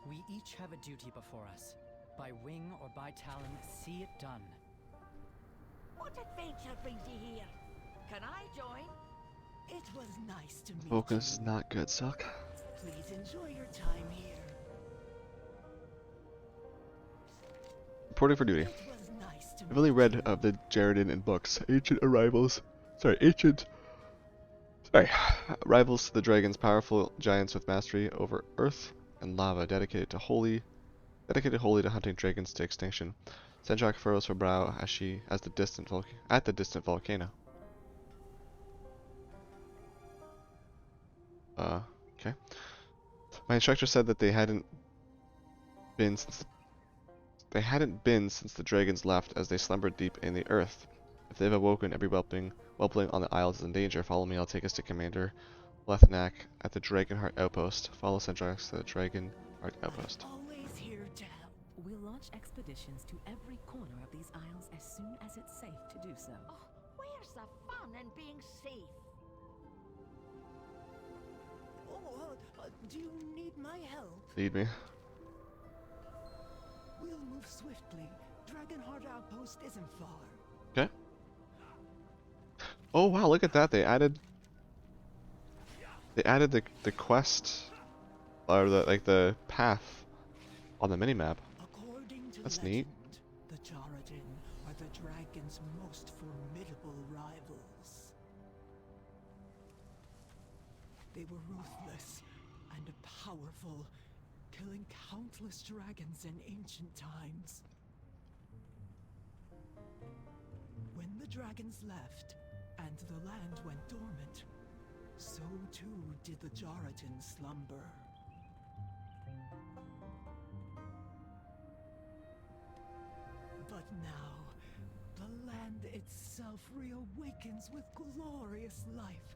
We each have a duty before us. By wing or by talon, see it done. What adventure brings you here? Can I join? It was nice to meet Focus is you. not good, Suck. Please enjoy your time here. Reporting for duty. It was nice to I've only meet read you. of the Jaredin in books. Arrivals to the dragons, powerful giants with mastery over earth and lava, dedicated wholly to hunting dragons to extinction. Sendrak furrows her brow at the distant volcano. Okay. My instructor said that they hadn't been since the dragons left, as they slumbered deep in the earth. If they've awoken, every whelpling on the isles is in danger. Follow me, I'll take us to Commander Lethenak at the Dragonheart Outpost. Follow Sendrax to the Dragonheart Outpost. Always here to help. We'll launch expeditions to every corner of these isles as soon as it's safe to do so. Oh, where's the fun in being safe? Oh, do you need my help? Lead me. We'll move swiftly. Dragonheart Outpost isn't far. Okay. Oh wow, look at that. They added the quest, or the path on the minimap. According to That's legend, neat. the Jaredin are the dragon's most formidable rivals. They were ruthless and powerful, killing countless dragons in ancient times. When the dragons left and the land went dormant, so too did the Jaredin slumber. But now, the land itself reawakens with glorious life.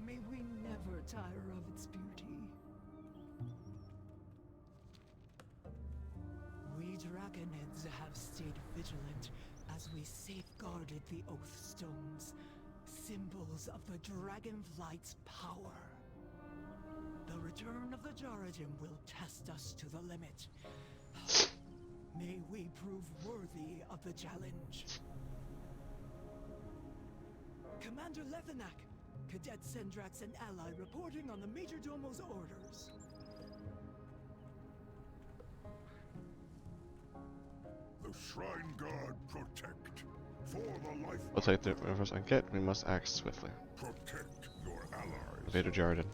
May we never tire of its beauty. We Dragonids have stayed vigilant as we safeguarded the Oath Stones, symbols of the Dragonflight's power. The return of the Jaredin will test us to the limit. May we prove worthy of the challenge. Commander Lethenak, Cadet Sendrax and ally reporting on the Majordomo's orders. The Shrine Guard protect. For the life. We'll take the reverse and get. We must act swiftly. Protect your allies. Invader Jaredin.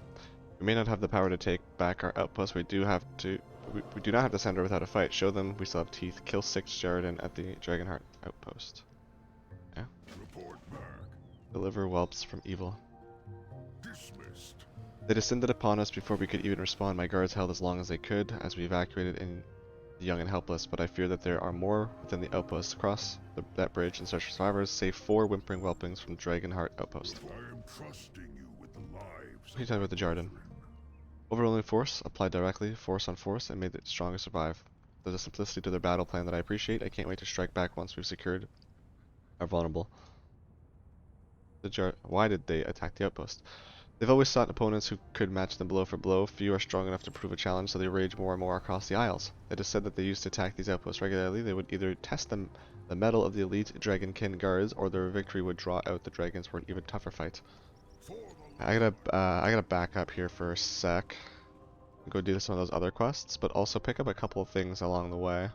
We may not have the power to take back our outpost. We do not have to send her without a fight. Show them we still have teeth. Kill 6 Jaredin at the Dragonheart Outpost. Yeah. Report back. Deliver whelps from evil. Dismissed. They descended upon us before we could even respond. My guards held as long as they could as we evacuated in the young and helpless, but I fear that there are more within the outpost. Cross that bridge and search for survivors. Save 4 whimpering whelplings from Dragonheart Outpost. I am trusting you with the lives. What are you talking about the Jaredin? Overwhelming force, applied directly, force on force, and made the strongest survive. There's a simplicity to their battle plan that I appreciate. I can't wait to strike back once we've secured our vulnerable. Why did they attack the outpost? They've always sought opponents who could match them blow for blow. Few are strong enough to prove a challenge, so they rage more and more across the isles. It is said that they used to attack these outposts regularly. They would either test the mettle of the elite Dragonkin guards, or their victory would draw out the dragons for an even tougher fight. I gotta back up here for a sec. Go do some of those other quests, but also pick up a couple of things along the way.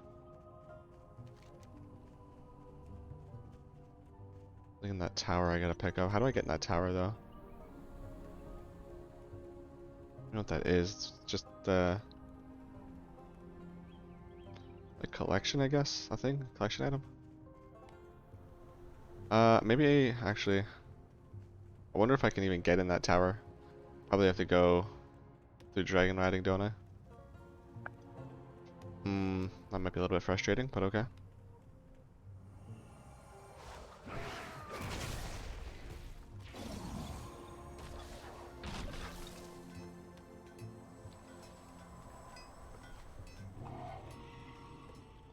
Look in that tower I gotta pick up. How do I get in that tower though? I don't know what that is. It's just a collection, I guess. A thing? Collection item? Maybe actually. I wonder if I can even get in that tower. Probably have to go through dragon riding, don't I? That might be a little bit frustrating, but okay.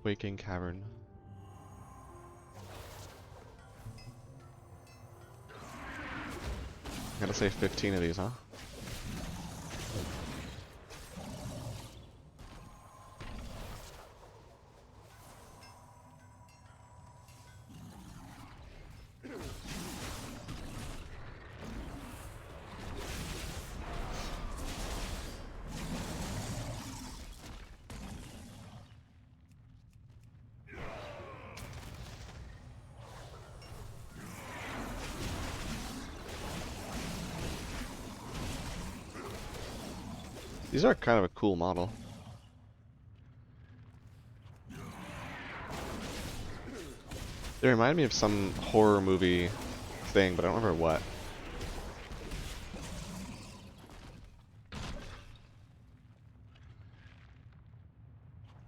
Quaking Cavern. Gotta say 15 of these, huh? These are kind of a cool model. They remind me of some horror movie thing, but I don't remember what.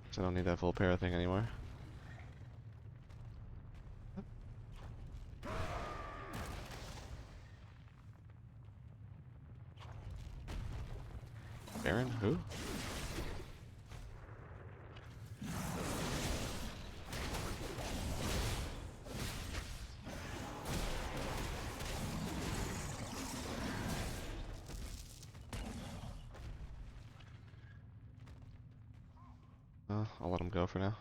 So I don't need that full para thing anymore. Baron? Who? I'll let him go for now.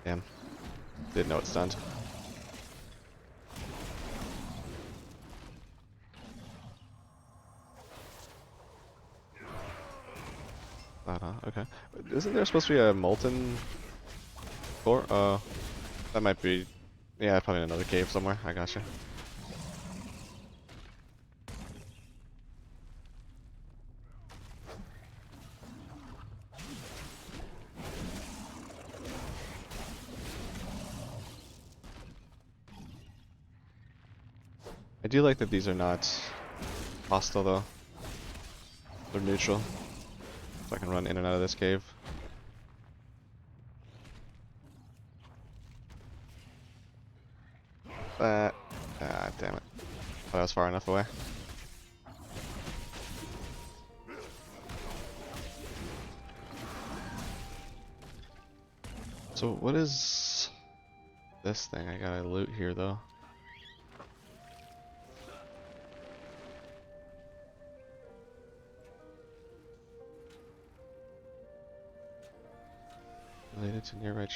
Damn. Didn't know it stunned. Okay. Isn't there supposed to be a molten core? That might be. Yeah, probably in another cave somewhere. I gotcha. I do like that these are not hostile though. They're neutral. So I can run in and out of this cave. Ah, damn it. Thought I was far enough away. So what is this thing? I gotta loot here though. Related to nearby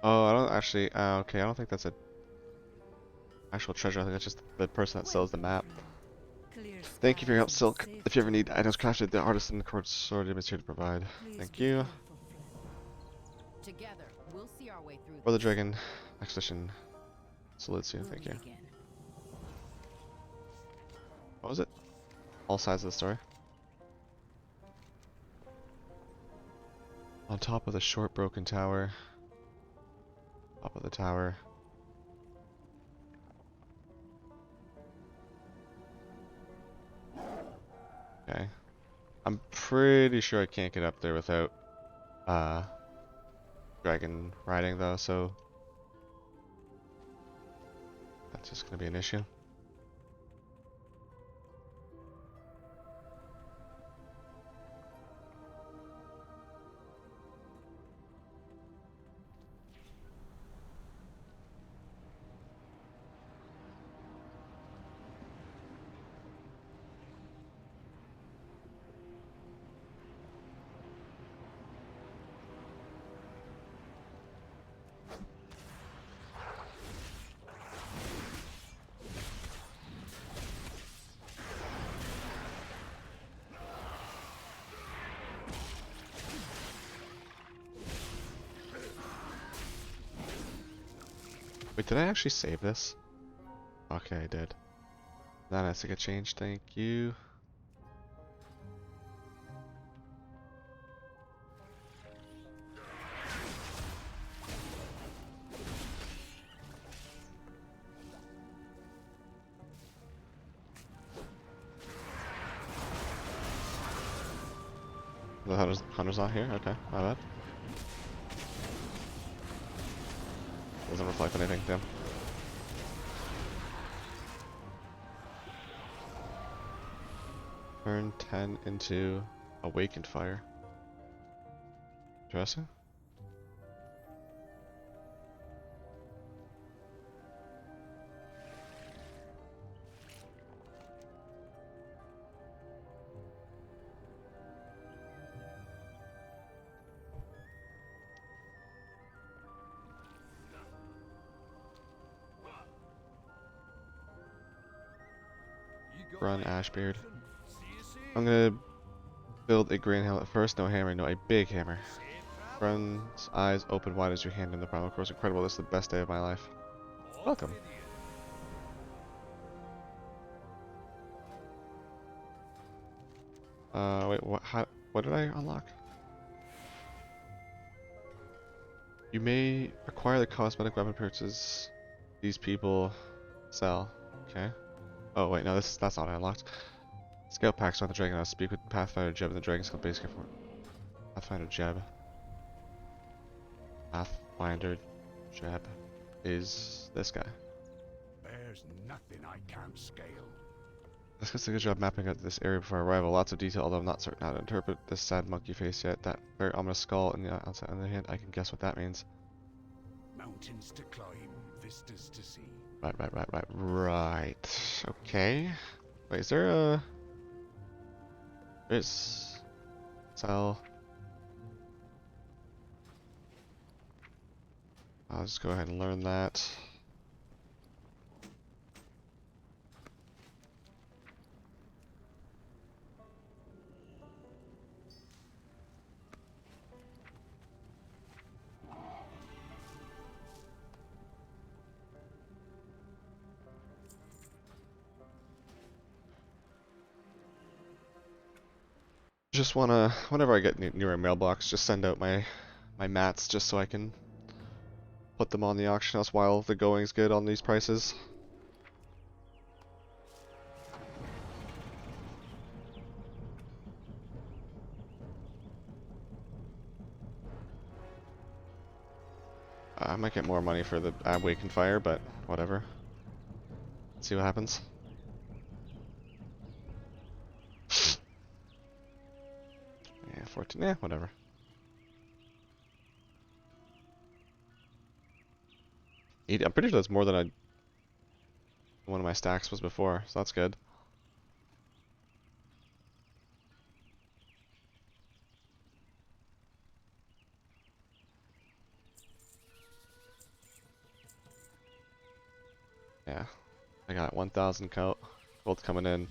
Oh, I don't actually. Okay, I don't think that's a actual treasure. I think that's just the person that sells the map. Thank you for your help, Silk. If you ever need items crafted, the artisan consortium is here to provide. Thank you. Together, we'll see our way through. For the dragon expedition salutes you. Thank you. What was it? All sides of the story. On top of the short broken tower. Top of the tower. Okay. I'm pretty sure I can't get up there without dragon riding though, so that's just gonna be an issue. Wait, did I actually save this? Okay, I did. That has to get changed, thank you. The hunter's not here? Okay, my bad. Doesn't reflect anything, damn. Turn 10 into Awakened Fire. Interesting. Run, Ashbeard. I'm gonna build a grain helmet first. No hammer, no, a big hammer. Run's eyes open wide as your hand in the primal course. Incredible, this is the best day of my life. Welcome. Wait, what did I unlock? You may acquire the cosmetic weapon purchases these people sell. Okay. Oh wait, no, that's not what I unlocked. Scout packs on the dragon. I'll speak with Pathfinder Jeb in the Dragon Skull base camp. Pathfinder Jeb. Pathfinder Jeb is this guy. There's nothing I can't scale. This guy's a good job mapping out this area before arrival. Lots of detail, although I'm not certain how to interpret this sad monkey face yet. That very ominous skull in the outside on the hand, I can guess what that means. Mountains to climb, vistas to see. Right. Okay. Wait, is there a... There's... Sell... I'll just go ahead and learn that. Just wanna, whenever I get near a mailbox, just send out my mats just so I can put them on the auction house while the going's good on these prices. I might get more money for the Awakened Fire, but whatever. Let's see what happens. Yeah, 14, yeah, whatever. I'm pretty sure that's more than one of my stacks was before, so that's good. Yeah, I got 1,000 gold coming in.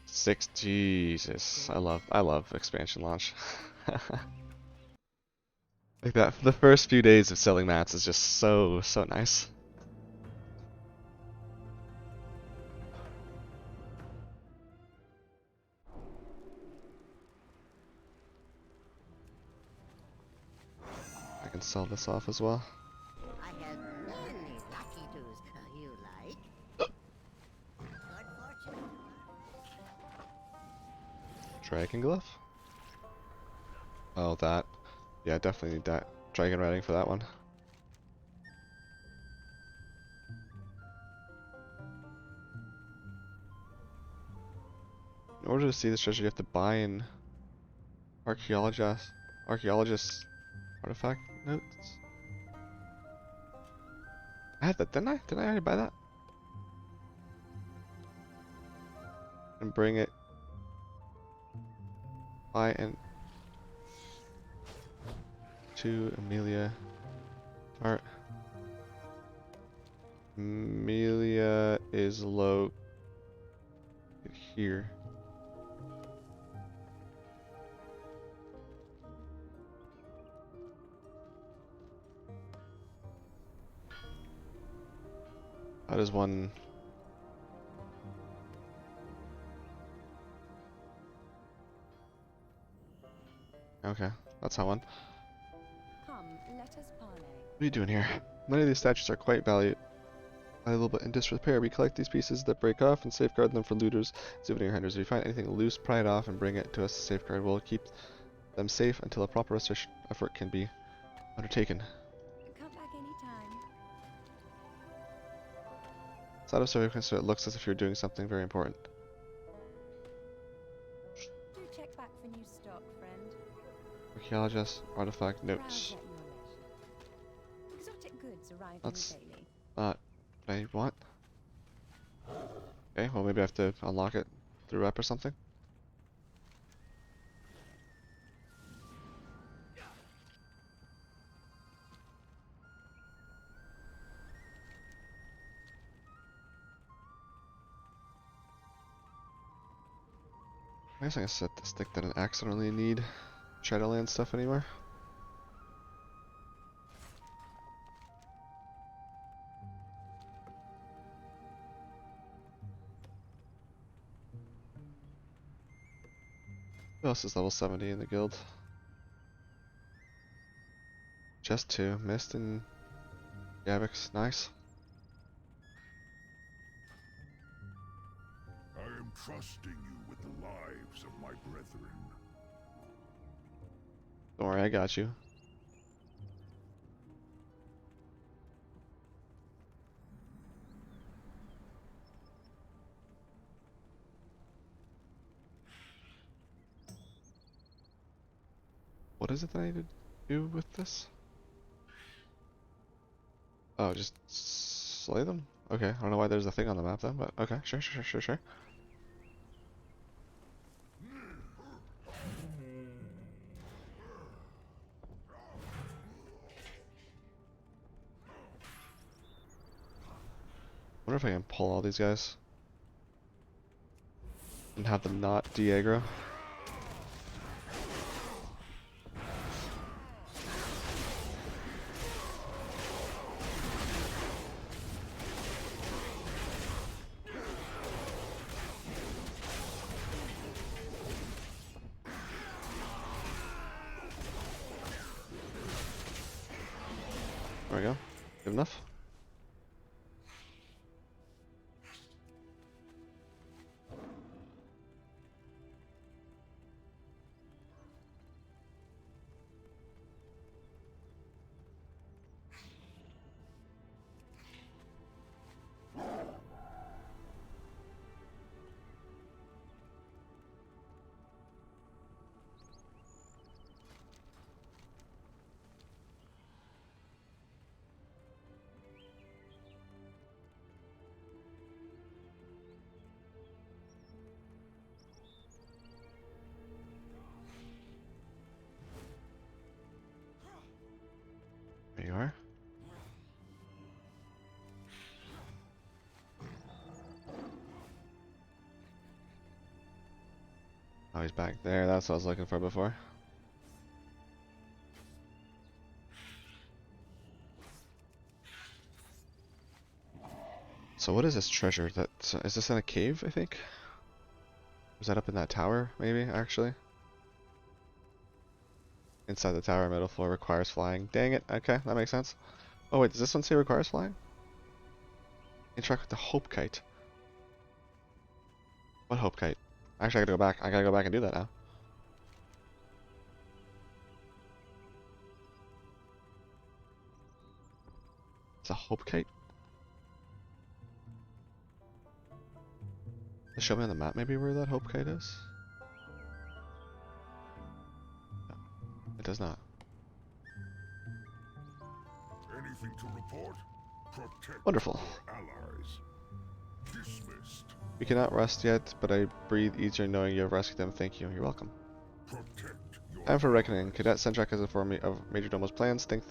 6, Jesus, I love expansion launch. Like that, the first few days of selling mats is just so nice. I can sell this off as well. I have many lucky tools you like. Good fortune. Dragon Glove? Oh, that. Yeah, definitely need that dragon riding for that one. In order to see this treasure, you have to buy an archaeologist artifact notes. I had that, didn't I? Didn't I already buy that? And bring it. Buy and to Amelia. Alright. Amelia is low here. How does one... Okay, that's how one. Come, let us parley. What are you doing here? Many of these statues are quite valuable but in disrepair. We collect these pieces that break off and safeguard them for looters, souvenir hunters. If you find anything loose, pry it off and bring it to us to safeguard. We'll keep them safe until a proper restoration effort can be undertaken. Come back anytime. Side of survey so it looks as if you're doing something very important. Do check back for new stock, friend. Archaeologist, artifact, Browse notes. at your leisure. Exotic goods arrive That's daily. not what I want. Okay, well maybe I have to unlock it through rep or something. I guess I can set this stick that I accidentally need Shadowland stuff anymore. Who else is level 70 in the guild? Just two. Mist and Yavix. Nice. I am trusting you with the lives of my brethren. Don't worry, I got you. What is it that I need to do with this? Oh, just slay them? Okay, I don't know why there's a thing on the map then, but okay, sure. Wonder if I can pull all these guys and have them not de-aggro. There we go. Good enough. There you are. Oh, he's back there. That's what I was looking for before. So what is this treasure? Is this in a cave, I think? Was that up in that tower, maybe, actually? Inside the tower, middle floor requires flying. Dang it, okay, that makes sense. Oh wait, does this one say requires flying? Interact with the Hope Kite. What Hope Kite? Actually, I gotta go back and do that now. It's a Hope Kite? Show me on the map maybe where that Hope Kite is? No, it does not. Anything to report? Protect Wonderful. your allies. Dismissed. We cannot rest yet, but I breathe easier knowing you have rescued them. Thank you. You're welcome. Protect your Time for reckoning. Cadet Sendrak has informed me of Major Domo's plans. Think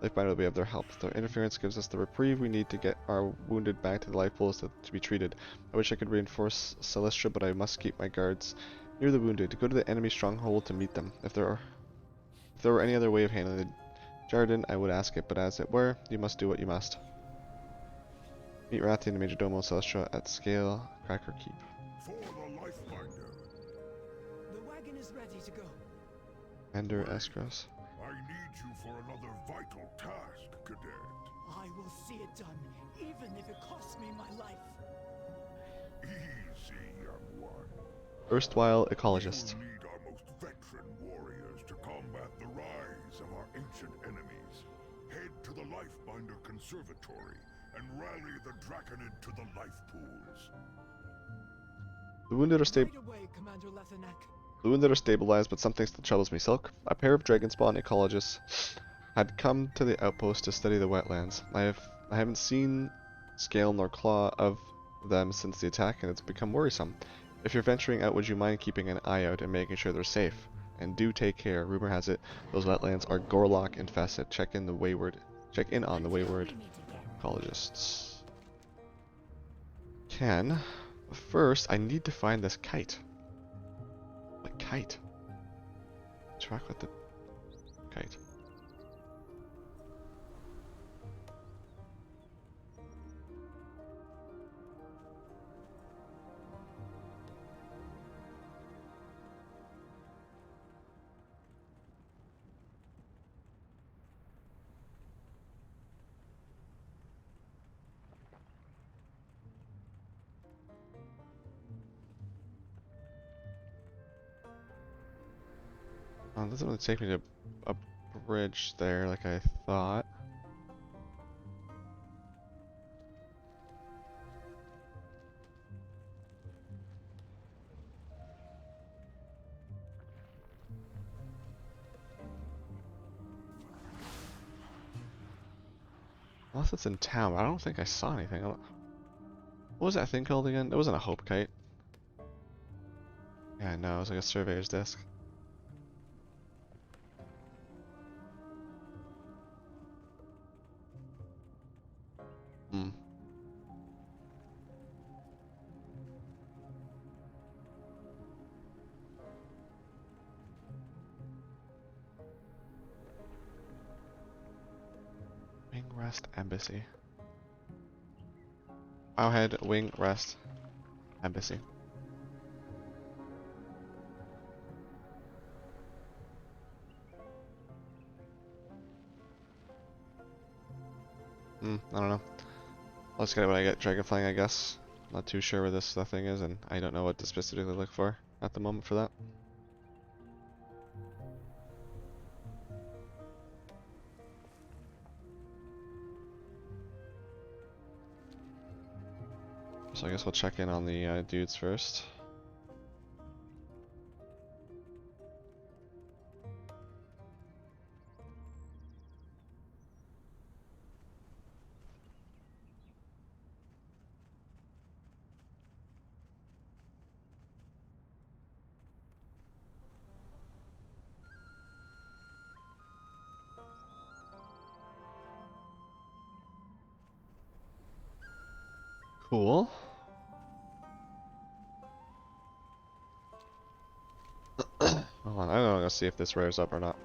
Lifebind will be of their help. Their interference gives us the reprieve we need to get our wounded back to the life pools to be treated. I wish I could reinforce Celestra, but I must keep my guards near the wounded. Go to the enemy stronghold to meet them. If there were any other way of handling the Jarden, I would ask it, but as it were, you must do what you must. Meet Rathian and Major Domo Celestra at Scale Cracker Keep. For the Lifebinder. The wagon is ready to go. Ender Escros. I need you for another vital task, Cadet. I will see it done, even if it costs me my life. Easy, young one. Erstwhile ecologist. We will need our most veteran warriors to Lifebinder Conservatory and rally the Draconid to the life pools. The wounded are Right away, Commander Lethenek. The wounded are stabilized, but something still troubles me. Silk, a pair of Dragonspawn ecologists had come to the outpost to study the wetlands. I haven't seen scale nor claw of them since the attack, and it's become worrisome. If you're venturing out, would you mind keeping an eye out and making sure they're safe? And do take care. Rumor has it those wetlands are Gorlock infested. Check in on the wayward ecologists. First, I need to find this kite. What kite? Track with the kite. Oh, it doesn't really take me to a bridge there like I thought. Unless it's in town, but I don't think I saw anything. What was that thing called again? It wasn't a hope kite. Yeah, no, it was like a surveyor's disc. Hmm. Wing Rest Embassy. Wowhead Wing Rest Embassy. I don't know. Let's get it when I get Dragonflying, I guess. Not too sure where this thing is, and I don't know what to specifically look for at the moment for that. So I guess we'll check in on the dudes first. Cool. Hold on, I don't know, let's see if this rears up or not.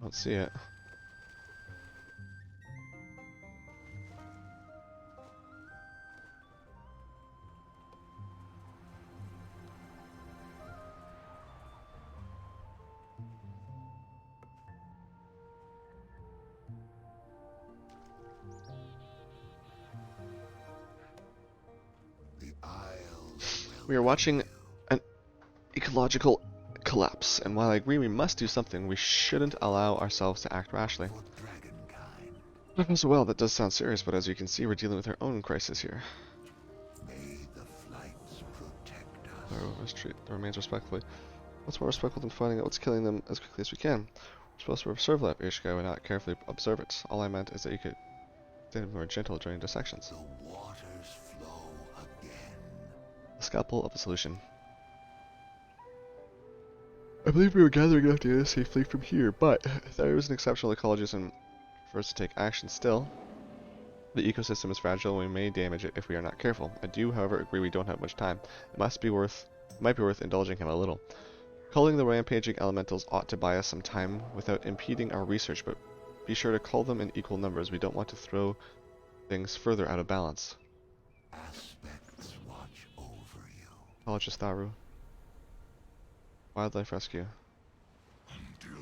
Don't see it. We are watching an ecological collapse, and while I agree we must do something, we shouldn't allow ourselves to act rashly. Well, that does sound serious, but as you can see, we're dealing with our own crisis here. May the flights protect us. Let's treat the remains respectfully. What's more respectful than finding out what's killing them as quickly as we can? We're supposed to observe that, but Ishika would not carefully observe it. All I meant is that you could stay more gentle during dissections. The waters flow again. The scalpel of a solution. I believe we were gathering enough data safely from here, but there is an exceptional ecologist and for us to take action still. The ecosystem is fragile and we may damage it if we are not careful. I do, however, agree we don't have much time. It might be worth indulging him a little. Culling the rampaging elementals ought to buy us some time without impeding our research, but be sure to cull them in equal numbers. We don't want to throw things further out of balance. Aspects watch over you. Ecologist Tharu. Wildlife rescue.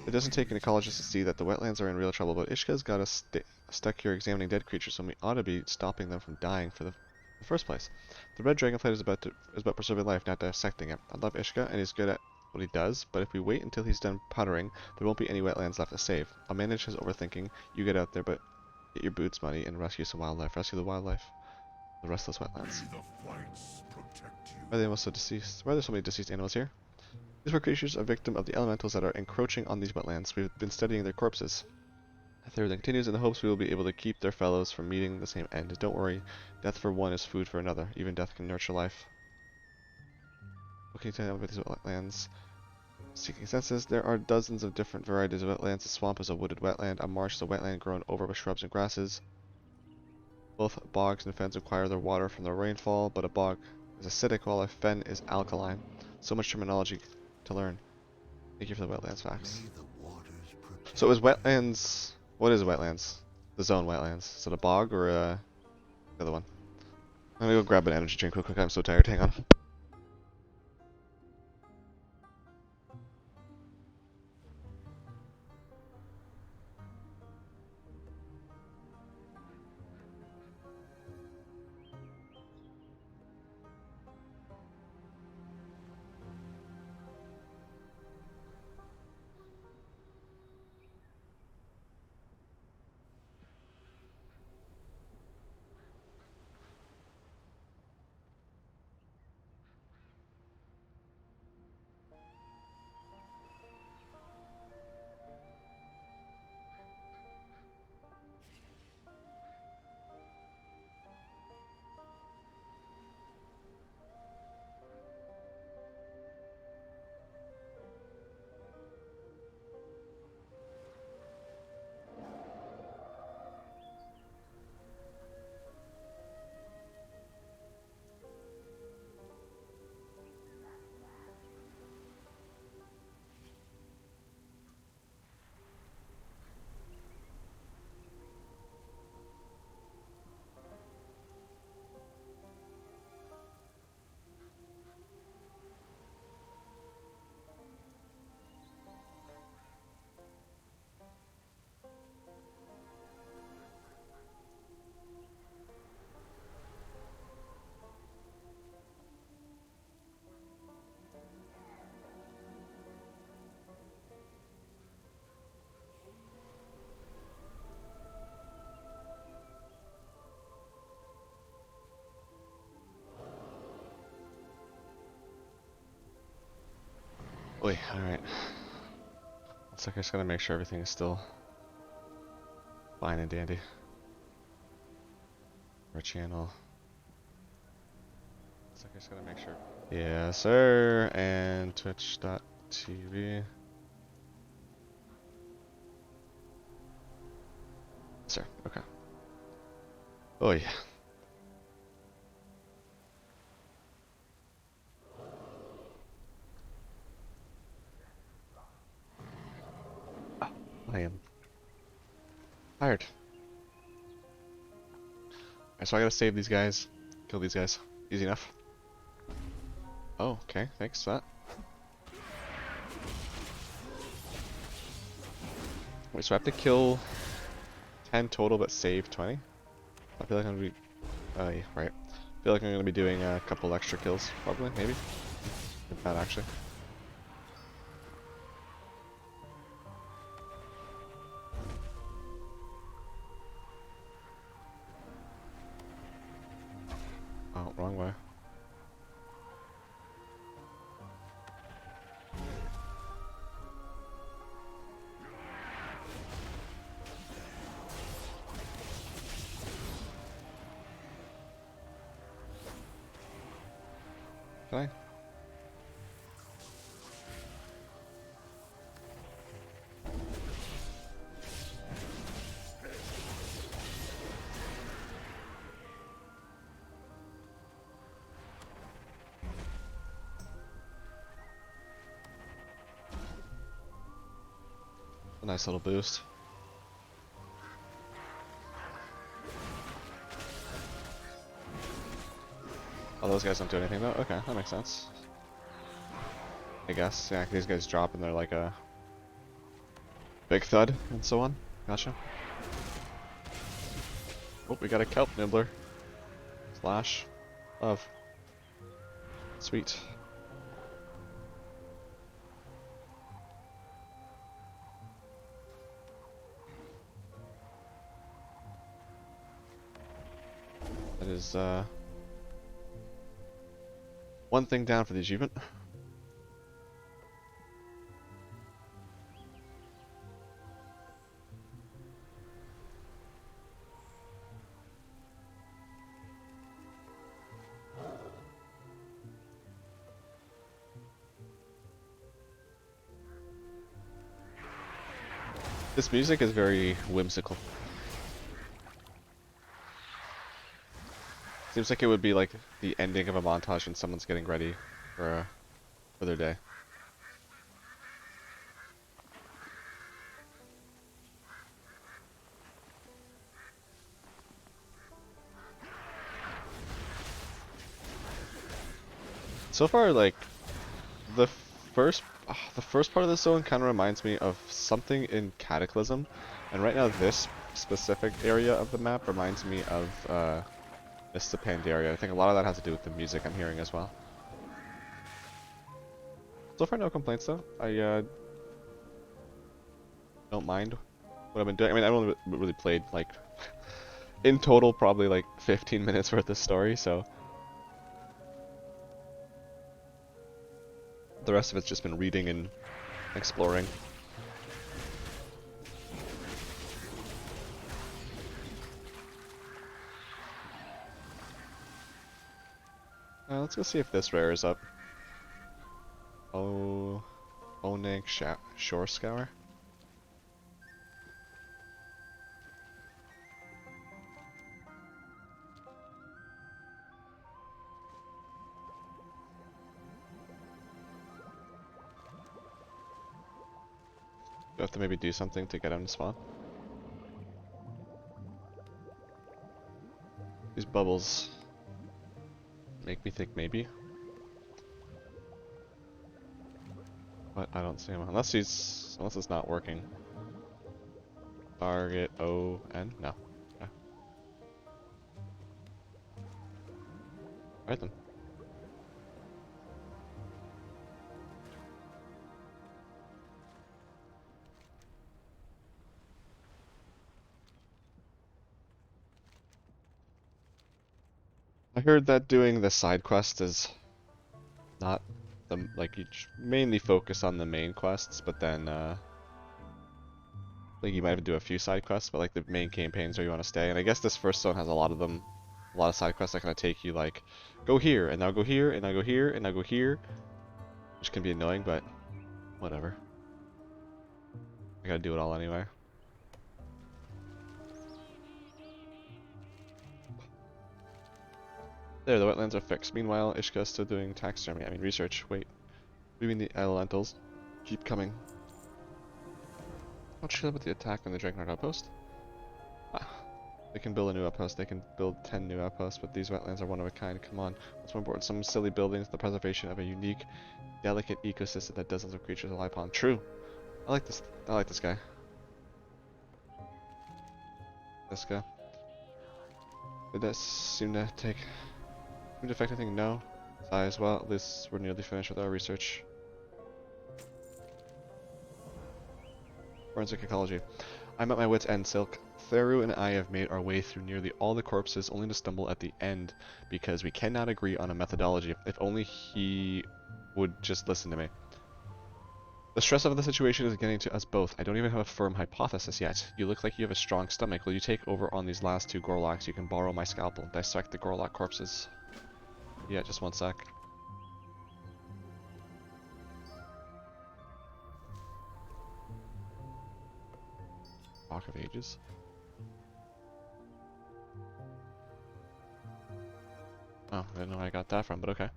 It doesn't take an ecologist to see that the wetlands are in real trouble, but Ishika's got us stuck here examining dead creatures, so we ought to be stopping them from dying for the the first place. The red dragonflight is about preserving life, not dissecting it. I love Ishka, and he's good at what he does, but if we wait until he's done puttering, there won't be any wetlands left to save. I'll manage his overthinking. You get out there, but get your boots muddy and rescue some wildlife. Rescue the wildlife. The restless wetlands. May the flights protect you. Why are they also deceased? Why are there so many deceased animals here? These were creatures a victim of the elementals that are encroaching on these wetlands. We've been studying their corpses. The third then continues in the hopes we will be able to keep their fellows from meeting the same end. Don't worry, death for one is food for another. Even death can nurture life. What can you tell me about these wetlands? Seeking senses, there are dozens of different varieties of wetlands. A swamp is a wooded wetland. A marsh is a wetland grown over with shrubs and grasses. Both bogs and fens acquire their water from the rainfall, but a bog is acidic while a fen is alkaline. So much terminology to learn. Thank you for the wetlands facts. So is wetlands... What is wetlands? The zone wetlands. Is it a bog or the other one? I'm gonna go grab an energy drink real quick. I'm so tired. Hang on. Oi, alright. Looks like I just gotta make sure everything is still fine and dandy. Our channel. Looks like I just gotta make sure. Yes, sir. And twitch.tv. Sir, okay. Oh yeah. I am tired. Alright, so I gotta save these guys. Kill these guys. Easy enough. Oh, okay. Thanks for that. Wait, so I have to kill 10 total but save 20? I feel like I'm gonna be... yeah, right. I feel like I'm gonna be doing a couple extra kills, probably, maybe. Not actually. Oh, wrong way. Can I? A nice little boost. Oh, those guys don't do anything though? Okay, that makes sense. I guess, yeah, these guys drop and they're like a big thud and so on. Gotcha. Oh, we got a kelp nibbler. Flash. Love. Sweet. That is, one thing down for the achievement. This music is very whimsical. Seems like it would be like the ending of a montage when someone's getting ready for their day. So far, like the first part of the zone kind of reminds me of something in Cataclysm, and right now this specific area of the map reminds me of Mists of Pandaria. I think a lot of that has to do with the music I'm hearing as well. So far, no complaints though. I don't mind what I've been doing. I mean, I've only really played like in total probably like 15 minutes worth of story, so the rest of it's just been reading and exploring. Let's go see if this rare is up. Oh, Oneg Shore Scour. Do I have to maybe do something to get him to spawn? These bubbles make me think maybe. But I don't see him unless it's not working. Target O-N? No. Yeah. Alright then. I heard that doing the side quest is not the, like, you mainly focus on the main quests, but then like you might even do a few side quests, but like the main campaigns where you want to stay. And I guess this first zone has a lot of them, a lot of side quests that kind of take you like, go here and now go here and now go here and now go here, which can be annoying, but whatever. I gotta do it all anyway. There, the wetlands are fixed. Meanwhile, Ishka is still doing taxidermy. I mean, research. Wait. What do you mean the elementals? Keep coming. Don't chill with the attack on the Dragonheart outpost. Ah. They can build a new outpost. They can build 10 new outposts, but these wetlands are one of a kind. Come on. What's more important? Some silly buildings, the preservation of a unique, delicate ecosystem that dozens of creatures rely upon. True. I like this. I like this guy. This guy. Did that seem to affect anything? No. I as well. At least we're nearly finished with our research. Forensic ecology. I'm at my wit's end, Silk. Theru and I have made our way through nearly all the corpses, only to stumble at the end because we cannot agree on a methodology. If only he would just listen to me. The stress of the situation is getting to us both. I don't even have a firm hypothesis yet. You look like you have a strong stomach. Will you take over on these last 2 Gorloks? You can borrow my scalpel. Dissect the Gorlok corpses. Yeah, just one sec. Rock of Ages. Oh, I didn't know where I got that from, but okay.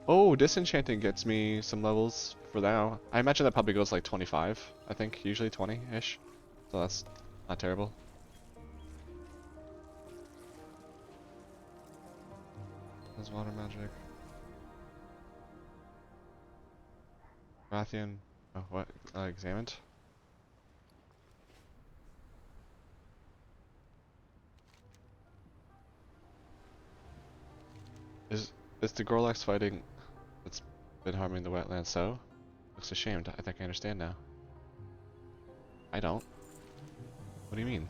Oh, Disenchanting gets me some levels for now. I imagine that probably goes like 25, I think, usually 20-ish. So that's not terrible. There's water magic. Rathian. Oh, what? Examined? Is the Gorlax fighting that's been harming the wetlands so? Looks ashamed. I think I understand now. I don't. What do you mean?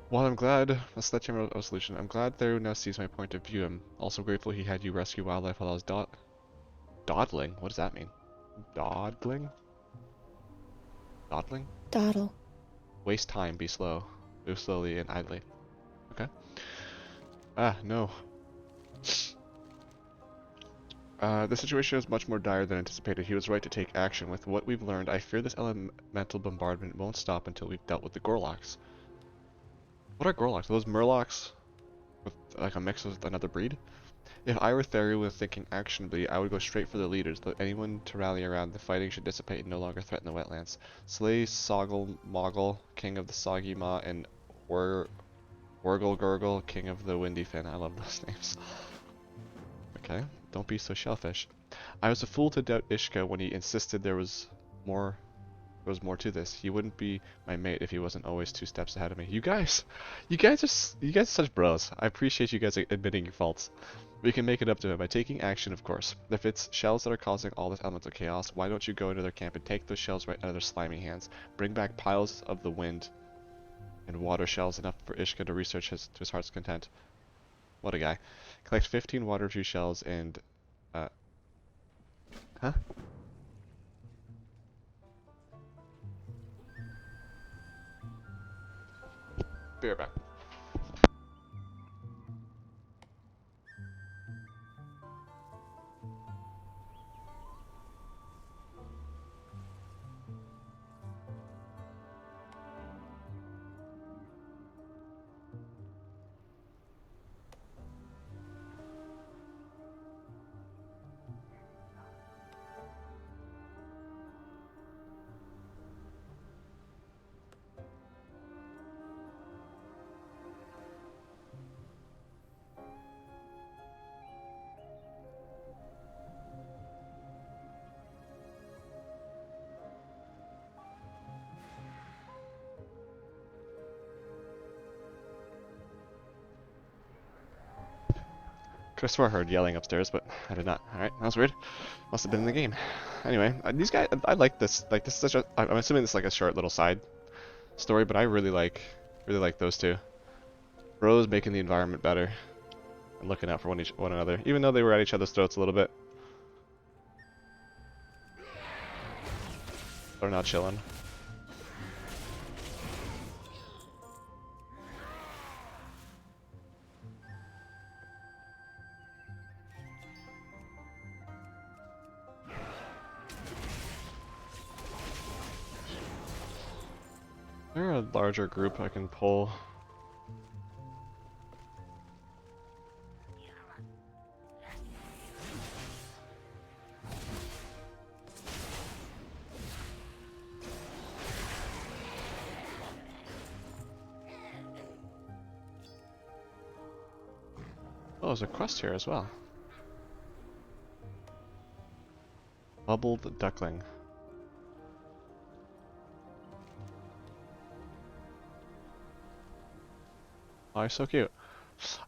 While I'm glad a sledgehammer was a solution, I'm glad Theru now sees my point of view. I'm also grateful he had you rescue wildlife while I was dawdling? What does that mean? Dawdling? Dawdling? Dawdle. Waste time, be slow. Move slowly and idly. Okay. Ah, no. The situation is much more dire than anticipated. He was right to take action. With what we've learned, I fear this elemental bombardment won't stop until we've dealt with the Gorloks. What are Gorloks? Are those Murlocs? With like a mix with another breed? If I were Theru with thinking actionably, I would go straight for the leaders. Let anyone to rally around. The fighting should dissipate and no longer threaten the wetlands. Slay Soggle Moggle, king of the Soggy Maw, and Wurgle Gurgle, king of the Windy Fin. I love those names. Okay, don't be so shellfish. I was a fool to doubt Ishka when he insisted there was more to this. He wouldn't be my mate if he wasn't always 2 steps ahead of me. You guys are such bros. I appreciate you guys admitting your faults. We can make it up to him by taking action, of course. If it's shells that are causing all this elemental chaos, why don't you go into their camp and take those shells right out of their slimy hands? Bring back piles of the wind and water shells, enough for Ishka to research to his heart's content. What a guy. Collect 15 water juice shells and huh? Be right back. I swear I heard yelling upstairs, but I did not. Alright, that was weird. Must have been in the game. Anyway, these guys, I like this. Like, this is such a, I'm assuming this is like a short little side story, but I really like those two. Bros making the environment better and looking out for one another, even though they were at each other's throats a little bit. They're not chilling. Is there a larger group I can pull? Oh, there's a quest here as well. Bubbled duckling. Oh, so cute.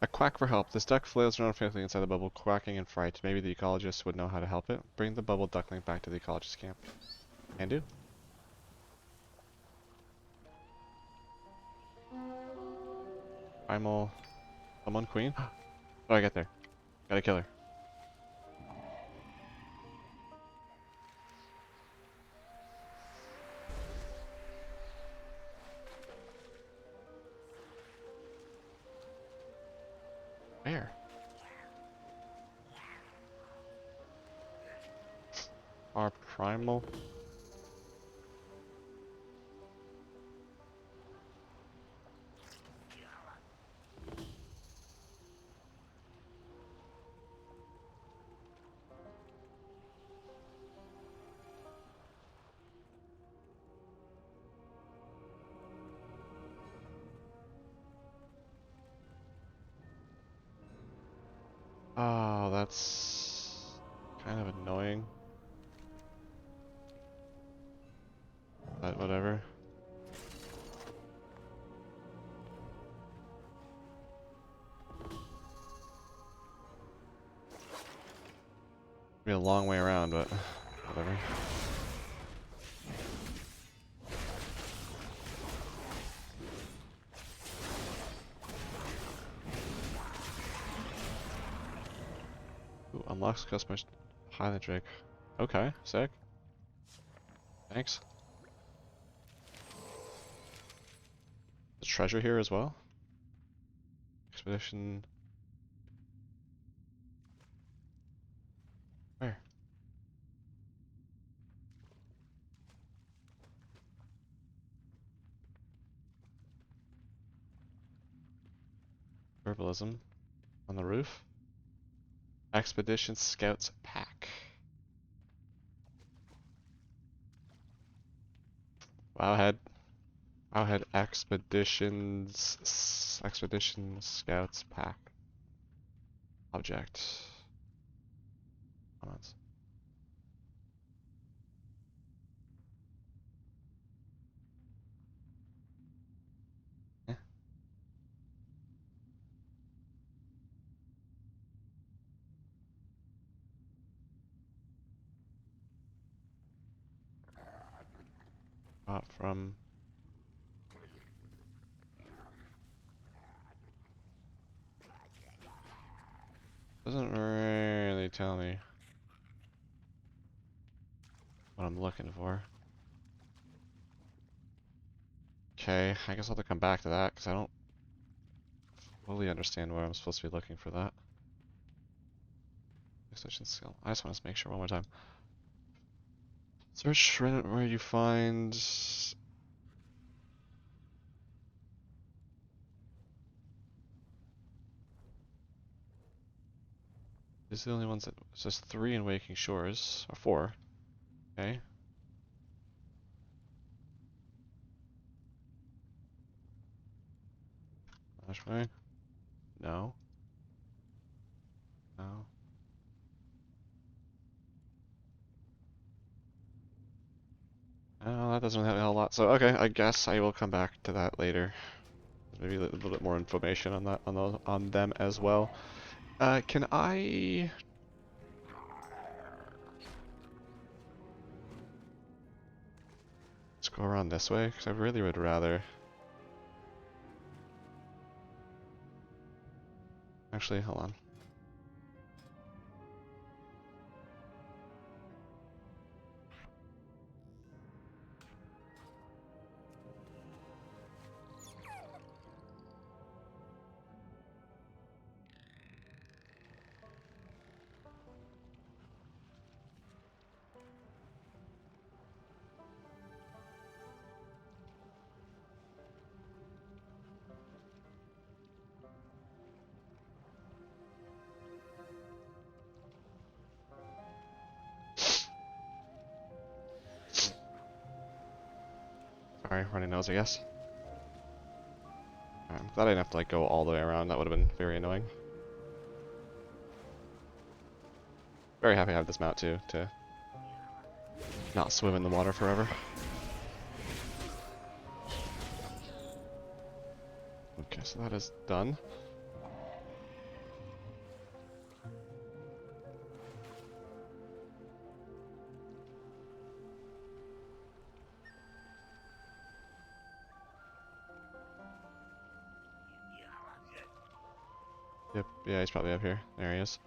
A quack for help. This duck flails around frantically inside the bubble, quacking in fright. Maybe the ecologist would know how to help it. Bring the bubble duckling back to the ecologist camp. Can do. Primal Summon Queen? Oh, I got there. Gotta kill her. Where? Our primal. Oh, that's kind of annoying. But whatever. Be a long way around, but whatever. Ooh, unlocks customers Highland Drake. Okay, sick. Thanks. There's treasure here as well. Expedition. Where? Herbalism on the roof. Expedition Scouts Pack. Wowhead Expedition Scouts Pack. Object. Comments. From doesn't really tell me what I'm looking for. Okay, I guess I'll have to come back to that because I don't fully understand where I'm supposed to be looking for that. Extension skill. I just want to make sure one more time. Search Reddit where you find. These are the only ones that. It says 3 in Waking Shores. Or 4. Okay. Flashbang? No. No. Oh, that doesn't have a whole lot. So okay, I guess I will come back to that later. Maybe a little bit more information on that on them as well. Can I? Let's go around this way because I really would rather. Actually, hold on. Sorry, running nose, I guess. I'm glad I didn't have to like go all the way around. That would have been very annoying. Very happy to have this mount too, to not swim in the water forever. Okay, so that is done. Yep, yeah, he's probably up here. There he is.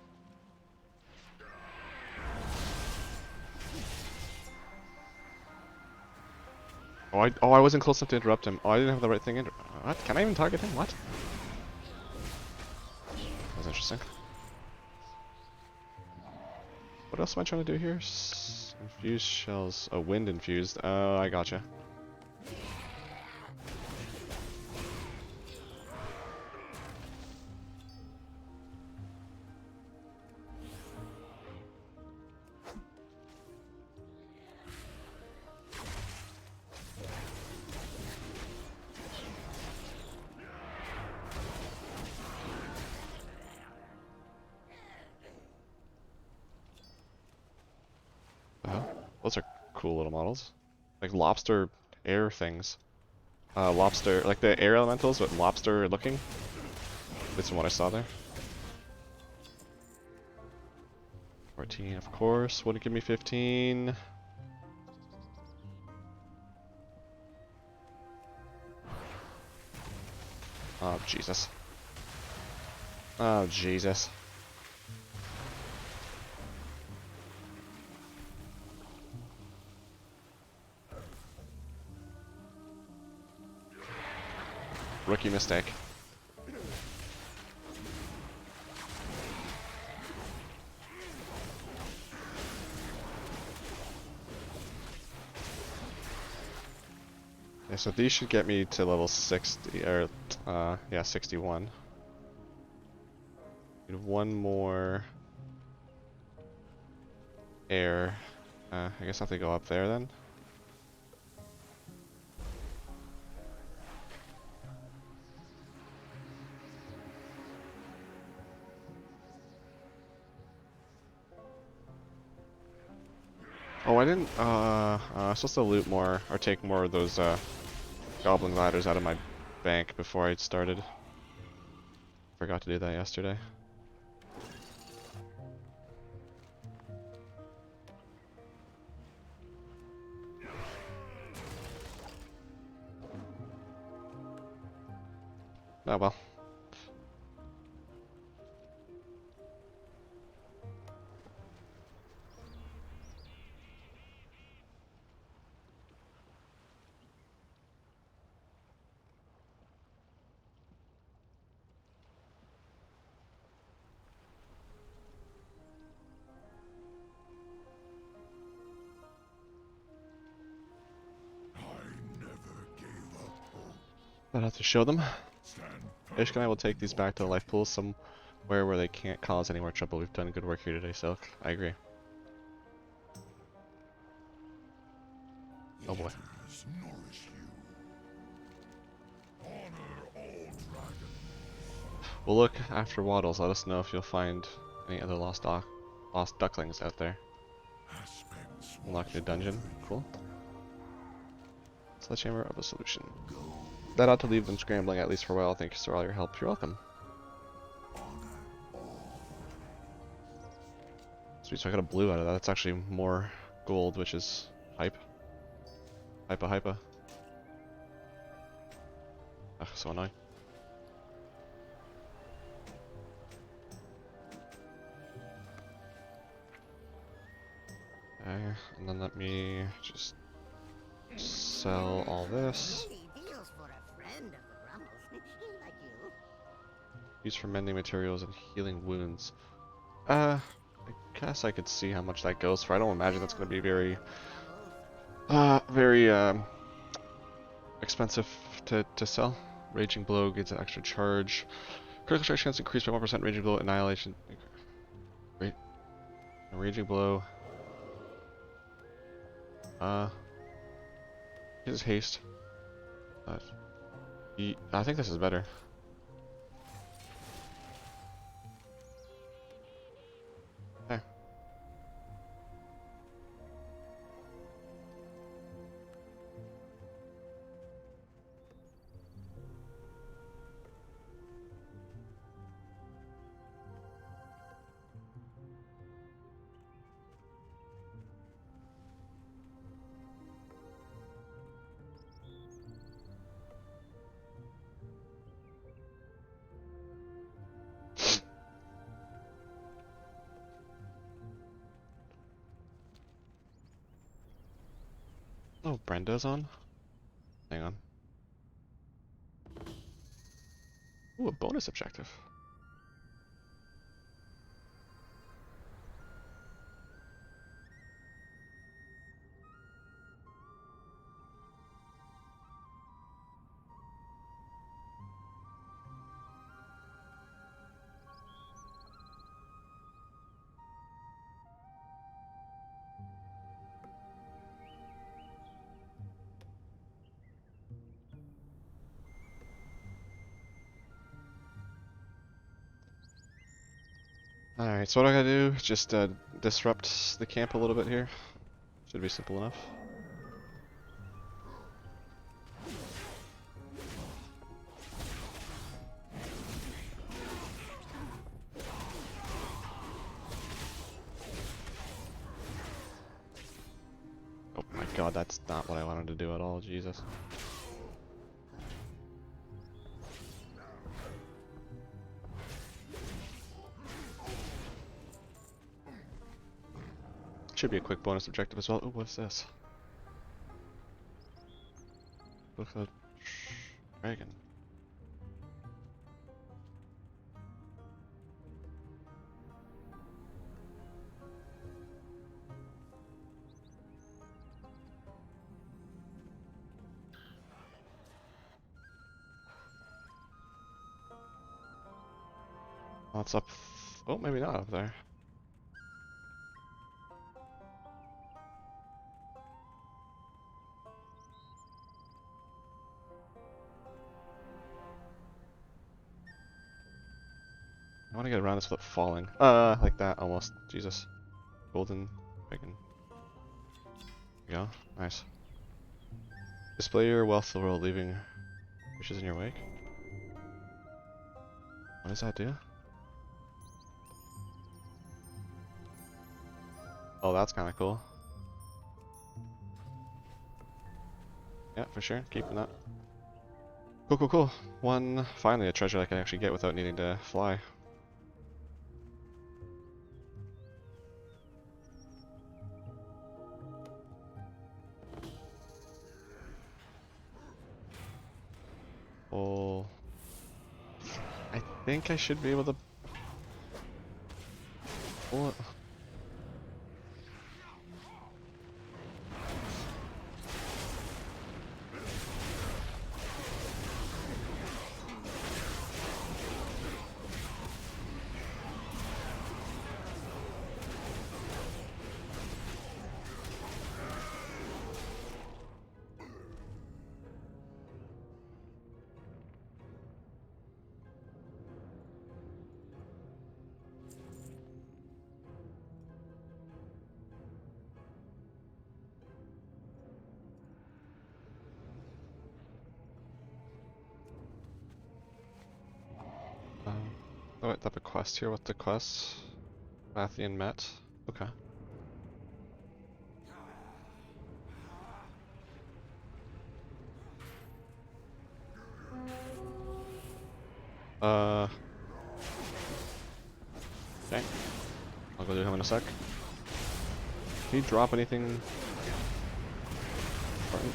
Oh, I wasn't close enough to interrupt him. Oh, I didn't have the right thing in. What? Can I even target him? What? That was interesting. What else am I trying to do here? Infused shells. Oh, wind infused. Oh, I gotcha. Those are cool little models. Like lobster air things. Lobster, like the air elementals, but lobster looking. That's what I saw there. 14, of course. Wouldn't give me 15. Oh, Jesus. Oh, Jesus. Rookie mistake. Yeah, so these should get me to level 60, or, yeah, 61. Need one more air. I guess I have to go up there then. Oh, I didn't, I'm supposed to loot more, or take more of those, goblin ladders out of my bank before I started. Forgot to do that yesterday. Oh well. I'd have to show them. Ishka and I will take these back to the life pool somewhere where they can't cause any more trouble. We've done good work here today, Silk. I agree. Oh boy. We'll look after Waddles. Let us know if you'll find any other lost ducklings out there. Unlock new dungeon. Cool. It's the Chamber of a Solution. That ought to leave them scrambling at least for a while. Thank you for all your help. You're welcome. Sweet, so I got a blue out of that. That's actually more gold, which is hype. Hypa. Ugh, so annoying. Okay, and then let me just sell all this. Used for mending materials and healing wounds. I guess I could see how much that goes for. I don't imagine that's going to be very expensive to sell. Raging Blow gets an extra charge. Critical strike chance increased by 1%. Raging Blow, Annihilation. Wait. Raging Blow. His haste. I think this is better. There. Oh, Brenda's on? Hang on. Ooh, a bonus objective. Alright, so what I gotta do is just disrupt the camp a little bit here. Should be simple enough. god, that's not what I wanted to do at all, Jesus. Should be a quick bonus objective as well. Ooh, what's this? Look at the dragon. Oh, it's up. Oh, maybe not up there. I want to get around this without falling. Like that almost. Jesus. Golden dragon. There you go. Nice. Display your wealth the world, leaving wishes in your wake. What does that do? Oh, that's kind of cool. Yeah, for sure. Keeping that. Cool, cool, cool. One, finally, a treasure I can actually get without needing to fly. Oh, I think I should be able to pull it. Oh, wait, I have a quest here. What's the quest? Mathian Met. Okay. Okay. I'll go do him in a sec. Can you drop anything important?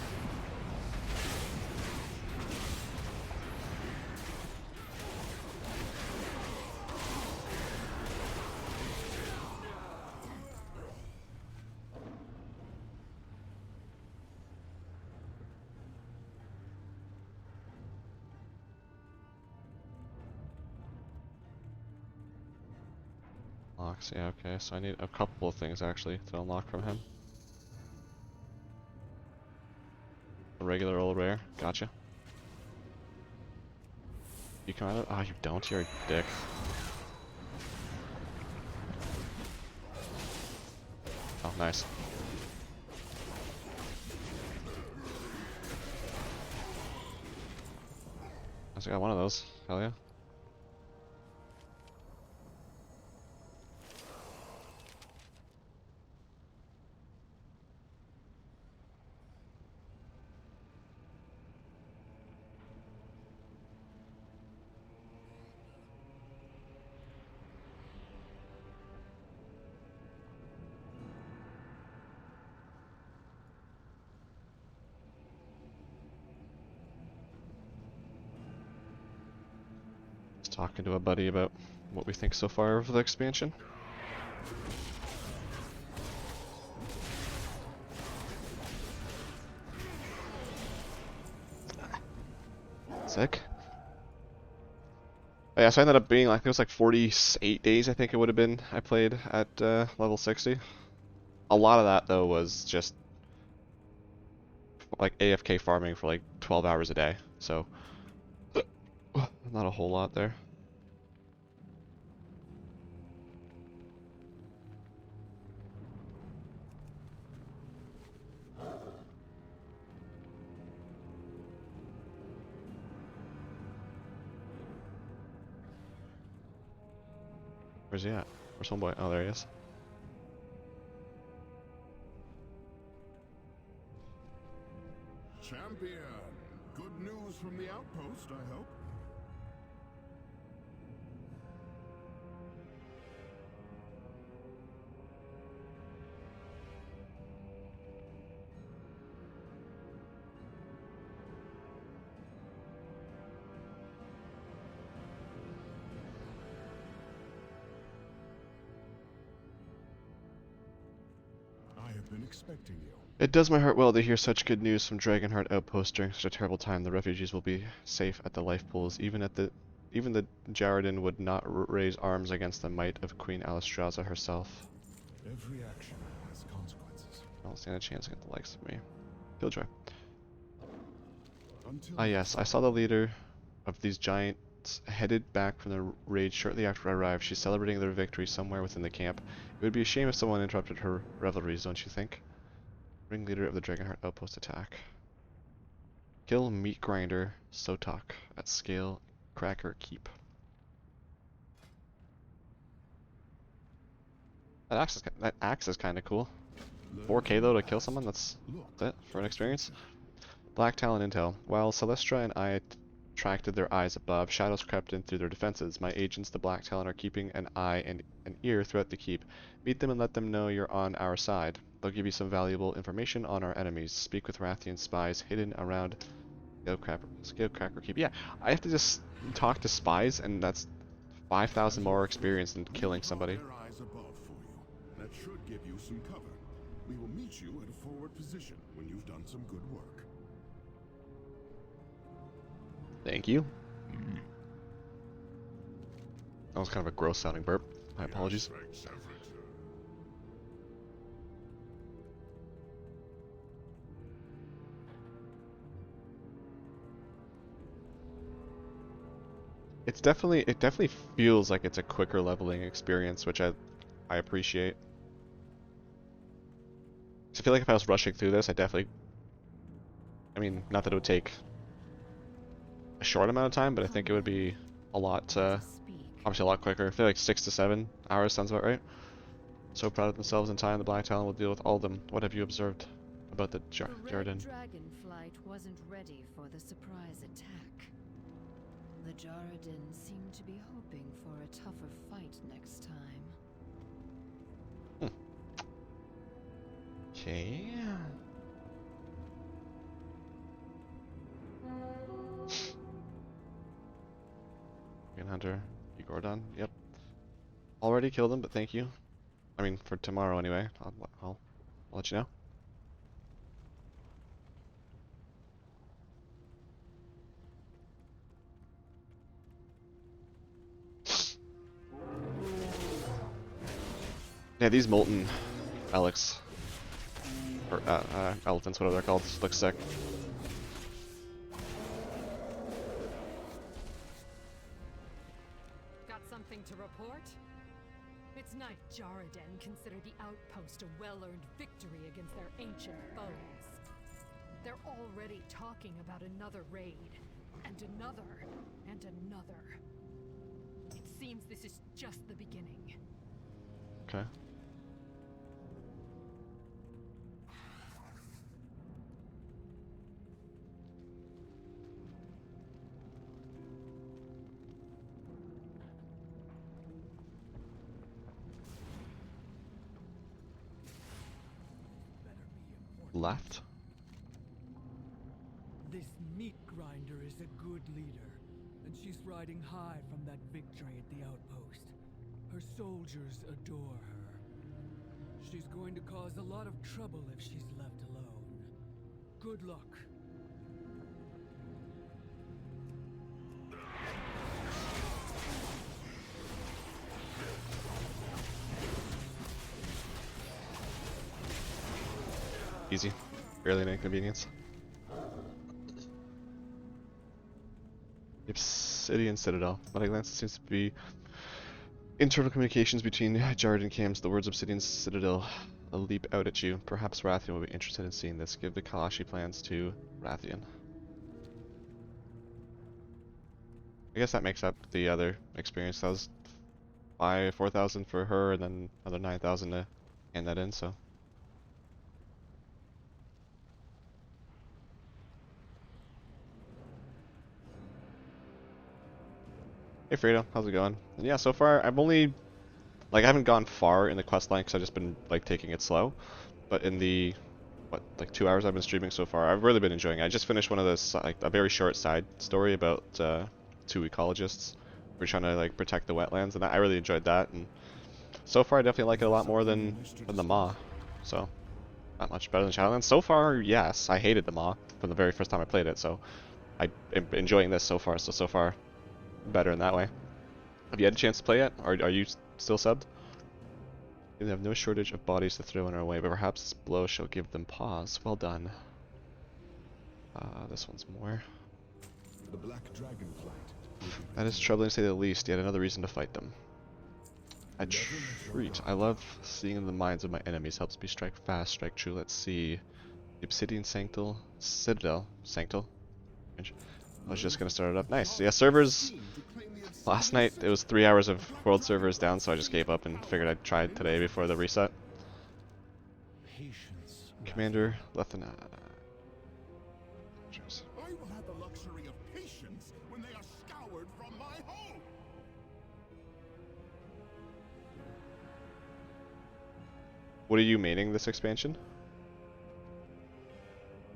Locks, yeah, okay, so I need a couple of things actually to unlock from him. A regular old rare, gotcha. You come out of— oh, you don't, you're a dick. Oh, nice. I got one of those, hell yeah. Talking to a buddy about what we think so far of the expansion. Sick. Oh, yeah, so I ended up being like, it was like 48 days I think it would have been I played at level 60. A lot of that though was just like AFK farming for like 12 hours a day, so not a whole lot there. Where's he at? Where's homeboy? Oh, there he is. from the outpost, I hope. I have been expecting you. It does my heart well to hear such good news from Dragonheart Outpost during such a terrible time. The refugees will be safe at the life pools. Even the Jaredin would not raise arms against the might of Queen Alistraza herself. Every action has consequences. I don't stand a chance against the likes of me. Killjoy. Until Ah yes, I saw the leader of these giants headed back from the raid shortly after I arrived. She's celebrating their victory somewhere within the camp. It would be a shame if someone interrupted her revelries, don't you think? Ringleader of the Dragonheart Outpost attack. Kill Meat Grinder Sotok at Scale Cracker Keep. That axe is kind of cool. 4K though to kill someone, that's it for an experience. Black Talon Intel. While Celestra and I attracted their eyes above, shadows crept in through their defenses. My agents, the Black Talon, are keeping an eye and an ear throughout the keep. Meet them and let them know you're on our side. They'll give you some valuable information on our enemies. Speak with Rathian spies hidden around Scale-Cracker Keep. Yeah, I have to just talk to spies, and that's 5,000 more experience than killing somebody. Their eyes above for you. That should give you some cover. We will meet you at a forward position when you've done some good work. Thank you. That was kind of a gross sounding burp. My apologies. It definitely feels like it's a quicker leveling experience, which I appreciate. I feel like if I was rushing through this, I mean, not that it would take a short amount of time, but I think it would be a lot, obviously a lot quicker. I feel like 6 to 7 hours sounds about right. So proud of themselves in time, the Black Talon will deal with all of them. What have you observed about the Jaredin? The Dragon Flight wasn't ready for the surprise attack. The Jaredin seem to be hoping for a tougher fight next time. Okay. Dragon Hunter, Gordon. Yep. Already killed him, but thank you. I mean, for tomorrow anyway. I'll let you know. Yeah, these molten relics, or elephants, whatever they're called, look sick. Got something to report? It's Knight Jaredin consider the outpost a well-earned victory against their ancient foes. They're already talking about another raid, and another, and another. It seems this is just the beginning. Okay. Left. This Meat Grinder is a good leader, and she's riding high from that victory at the outpost. Her soldiers adore her. She's going to cause a lot of trouble if she's left alone. Good luck. Easy. Barely an inconvenience. Obsidian Citadel. At a glance, it seems to be internal communications between Jaredin camps. The words Obsidian Citadel leap out at you. Perhaps Rathian will be interested in seeing this. Give the Kalashi plans to Rathian. I guess that makes up the other experience. That was 4,000 for her, and then another 9,000 to hand that in, so. Hey Fredo, how's it going? And yeah, so far I've only, like, I haven't gone far in the quest line because I've just been like taking it slow. But in the, what, like 2 hours I've been streaming so far, I've really been enjoying it. I just finished one of those, like, a very short side story about 2 ecologists who are trying to like protect the wetlands, and I really enjoyed that. And so far I definitely like it a lot more than the Maw. So not much better than Shadowlands. So far, yes, I hated the Maw from the very first time I played it. So I'm enjoying this so far. So far, better in that way. Have you had a chance to play yet? Or are you still subbed? We have no shortage of bodies to throw in our way, but perhaps this blow shall give them pause. Well done. This one's more. The Black Dragonflight. That is troubling to say the least, yet another reason to fight them. A treat. I love seeing the minds of my enemies. Helps me strike fast, strike true. Let's see. The Obsidian Citadel. Sanctal. I was just gonna start it up. Nice. Yeah, servers. Last night it was 3 hours of world servers down, so I just gave up and figured I'd try today before the reset. Commander Lethana. I will have the luxury of patience when they are scoured from my home. What are you maining this expansion?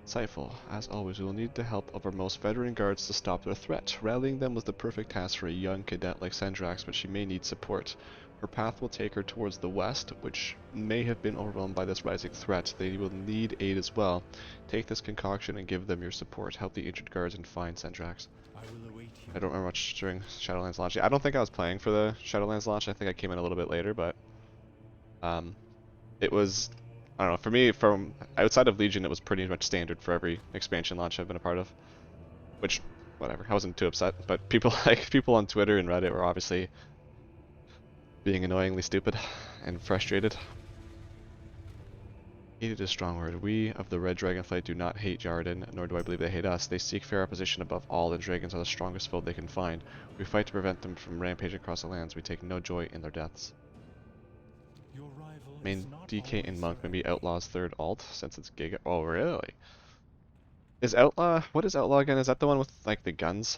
Insightful. As always, we will need the help of our most veteran guards to stop their threat. Rallying them was the perfect task for a young cadet like Sendrax, but she may need support. Her path will take her towards the west, which may have been overwhelmed by this rising threat. They will need aid as well. Take this concoction and give them your support. Help the injured guards and find Sendrax. I don't remember much during Shadowlands launch. I don't think I was playing for the Shadowlands launch. I think I came in a little bit later, but it was, I don't know, for me, from outside of Legion, it was pretty much standard for every expansion launch I've been a part of. Which, whatever, I wasn't too upset. But people on Twitter and Reddit were obviously being annoyingly stupid and frustrated. Hated is a strong word. We of the Red Dragonflight do not hate Jarden, nor do I believe they hate us. They seek fair opposition above all, and dragons are the strongest foe they can find. We fight to prevent them from rampaging across the lands. We take no joy in their deaths. Main DK and Monk may be Outlaw's third alt, since it's Giga. Oh, really? Is Outlaw... What is Outlaw again? Is that the one with, like, the guns?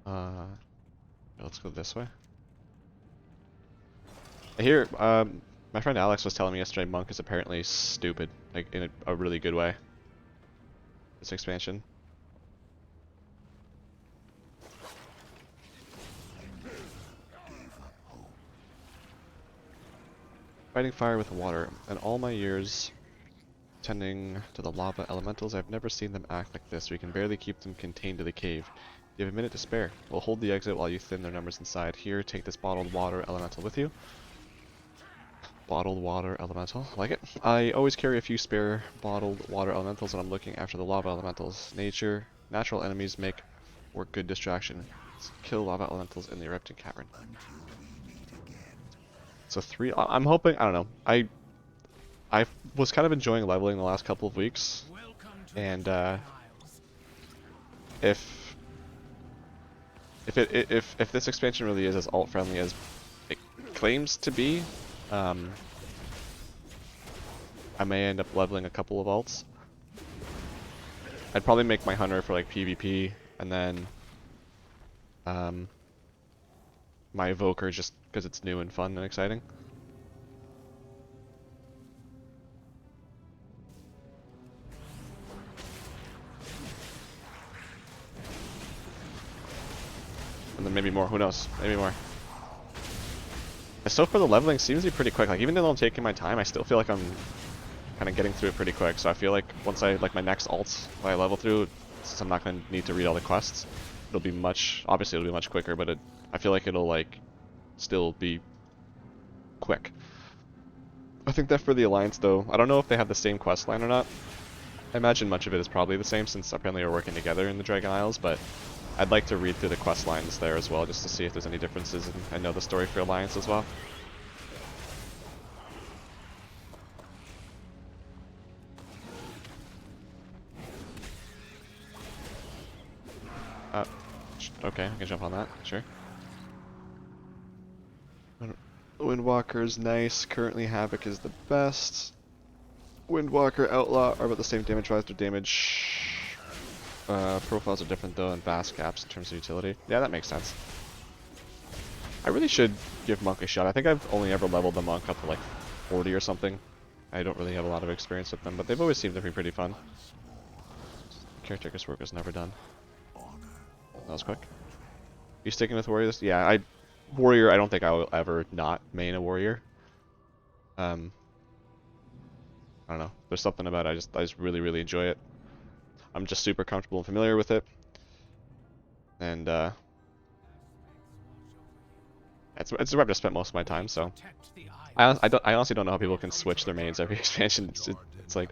Let's go this way. I hear, my friend Alex was telling me yesterday Monk is apparently stupid, like, in a really good way. This expansion. Fighting fire with water. In all my years tending to the lava elementals, I've never seen them act like this. We can barely keep them contained to the cave. You have a minute to spare. We'll hold the exit while you thin their numbers inside. Here, take this bottled water elemental with you. Bottled water elemental. Like it. I always carry a few spare bottled water elementals when I'm looking after the lava elementals. Natural enemies make for good distraction. Let's kill lava elementals in the erupting cavern. So 3, I'm hoping, I don't know, I was kind of enjoying leveling the last couple of weeks, and if this expansion really is as alt friendly as it claims to be, I may end up leveling a couple of alts. I'd probably make my hunter for like PvP, and then my evoker just because it's new and fun and exciting. And then maybe more, who knows, maybe more. So far the leveling seems to be pretty quick, like even though I'm taking my time, I still feel like I'm kind of getting through it pretty quick, so I feel like once I, like my next alts, when I level through, since I'm not going to need to read all the quests, it'll be much, obviously it'll be much quicker, but I feel like it'll like still be quick. I think that for the Alliance though, I don't know if they have the same quest line or not. I imagine much of it is probably the same since apparently we're working together in the Dragon Isles, but I'd like to read through the quest lines there as well just to see if there's any differences and know the story for Alliance as well. Okay, I can jump on that, sure. Windwalker's nice, currently Havoc is the best. Windwalker, Outlaw are about the same damage rise to damage. profiles are different though, and vast gaps in terms of utility. Yeah, that makes sense. I really should give Monk a shot. I think I've only ever leveled the Monk up to like 40 or something. I don't really have a lot of experience with them, but they've always seemed to be pretty fun. Caretaker's work was never done. That was quick. You sticking with Warriors? Yeah, Warrior, I don't think I will ever not main a Warrior. I don't know. There's something about it, I just really enjoy it. I'm just super comfortable and familiar with it. And it's where I've just spent most of my time, so I honestly don't know how people can switch their mains every expansion. It's like,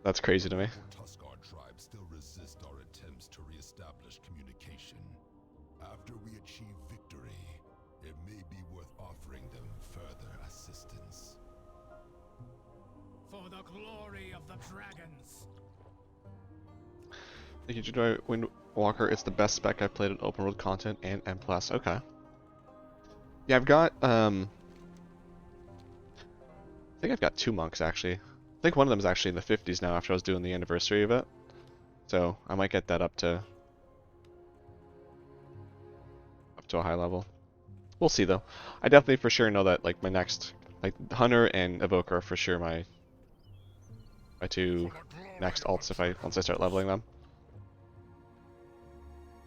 that's crazy to me. Tuskar tribes still resist our attempts to re-establish communication. After we achieve victory, it may be worth offering them further assistance. For the glory of the dragons. Thank you, Jedi Windwalker. It's the best spec I've played in open world content and M+. Okay. Yeah, I've got, I think I've got 2 monks, actually. I think one of them is actually in the 50s now after I was doing the anniversary of it. So, I might get that up to a high level. We'll see, though. I definitely for sure know that, like, my next, like, Hunter and Evoker are for sure my 2 next alts once I start leveling them.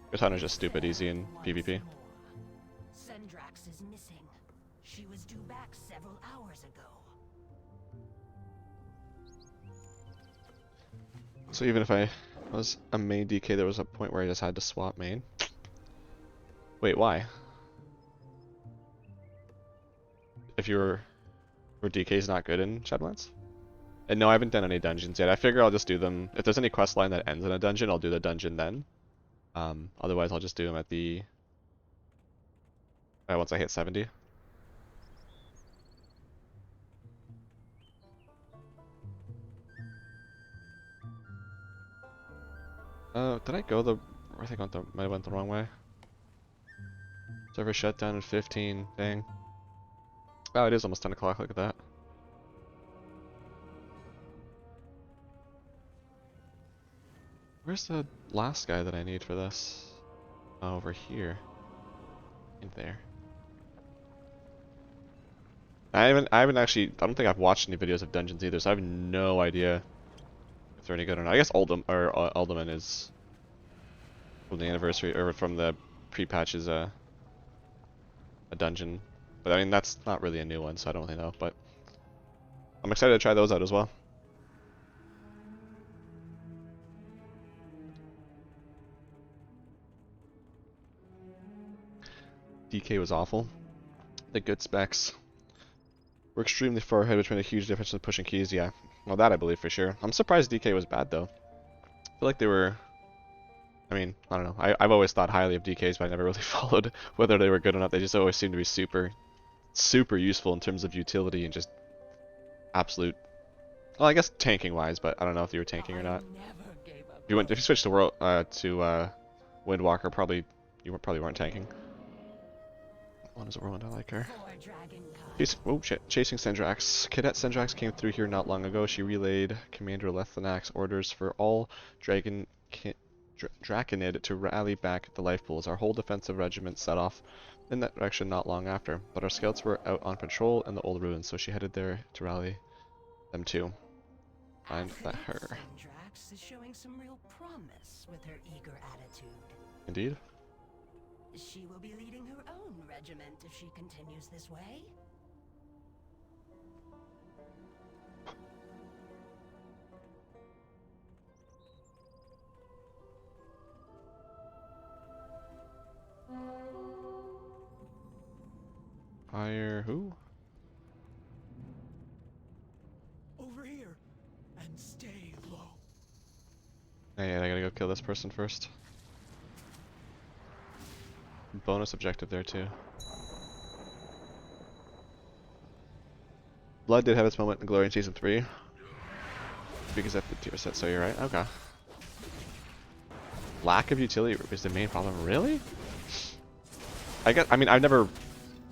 Because Hunter's just stupid easy in PvP. Sendrax is missing. She was due back several hours ago. So even if I was a main DK, there was a point where I just had to swap main. Wait, why? If your DK is not good in Shadowlands? And no, I haven't done any dungeons yet. I figure I'll just do them. If there's any quest line that ends in a dungeon, I'll do the dungeon then. Otherwise, I'll just do them at the once I hit 70. Did I go the? I think I might have went the wrong way. Server shut down in 15. Dang. Oh, it is almost 10 o'clock. Look at that. Where's the last guy that I need for this? Oh, over here. In there. I haven't actually. I don't think I've watched any videos of dungeons either, so I have no idea if they're any good or not. I guess Alderman is from the anniversary or from the pre-patch is a dungeon, but I mean that's not really a new one, so I don't really know. But I'm excited to try those out as well. DK was awful. The good specs were extremely far ahead, which made a huge difference in pushing keys. Yeah, well that I believe for sure. I'm surprised DK was bad though. I feel like they were. I mean, I don't know. I've always thought highly of DKs, but I never really followed whether they were good or not. They just always seem to be super useful in terms of utility and just absolute. Well, I guess tanking wise, but I don't know if you were tanking or not. If you switched to Windwalker, probably you probably weren't tanking. One is Orland, I like her. Oh shit, chasing Sendrax. Cadet Sendrax came through here not long ago. She relayed Commander Lethanak's orders for all Draconid to rally back the life pools. Our whole defensive regiment set off in that direction not long after, but our scouts were out on patrol in the old ruins, so she headed there to rally them too. Find that her. Sendrax is showing some real promise with her eager attitude. Indeed. She will be leading her own regiment if she continues this way. Hire who? Over here, and stay low. Hey, I gotta go kill this person first. Bonus objective there too. Blood did have its moment in glory in season 3. Because that 50%, so you're right. Okay. Lack of utility is the main problem. Really? I mean, I've never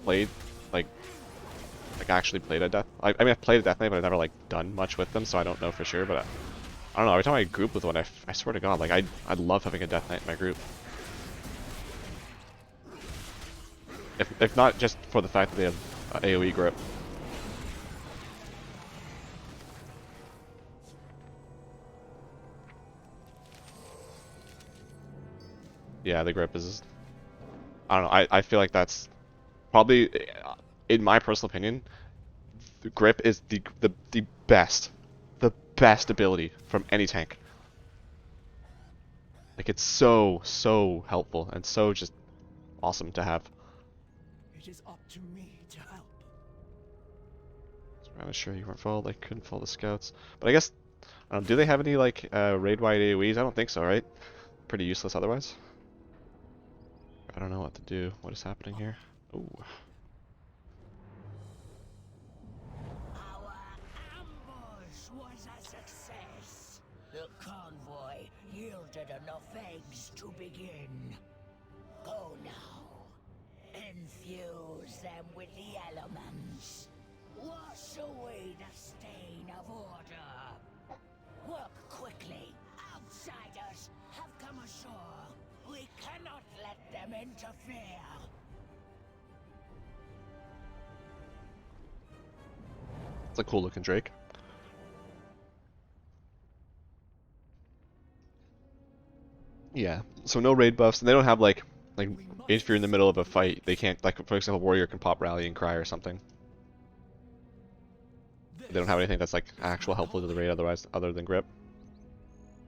played like actually played a death. I mean, I've played a Death Knight, but I've never like done much with them, so I don't know for sure. But I don't know, every time I group with one, I swear to God, like, I'd love having a Death Knight in my group. If not just for the fact that they have AoE grip. Yeah, the grip is... I don't know, I feel like that's probably, in my personal opinion, the grip is the best ability from any tank. Like, it's so helpful and so just awesome to have. It is up to me to help. I'm not sure you weren't followed, like couldn't follow the scouts. But I guess, I don't know, do they have any like raid-wide AoEs? I don't think so, right? Pretty useless otherwise. I don't know what to do. What is happening here? Ooh. Our ambush was a success. The convoy yielded enough eggs to begin. Go now. Infuse them with the elements. Wash away the stain of order. Work quickly. Outsiders have come ashore. We cannot let them interfere. It's a cool looking Drake. Yeah, so no raid buffs, and they don't have like if you're in the middle of a fight, they can't, like for example, Warrior can pop Rallying Cry or something. They don't have anything that's like actual helpful to the raid otherwise, other than grip.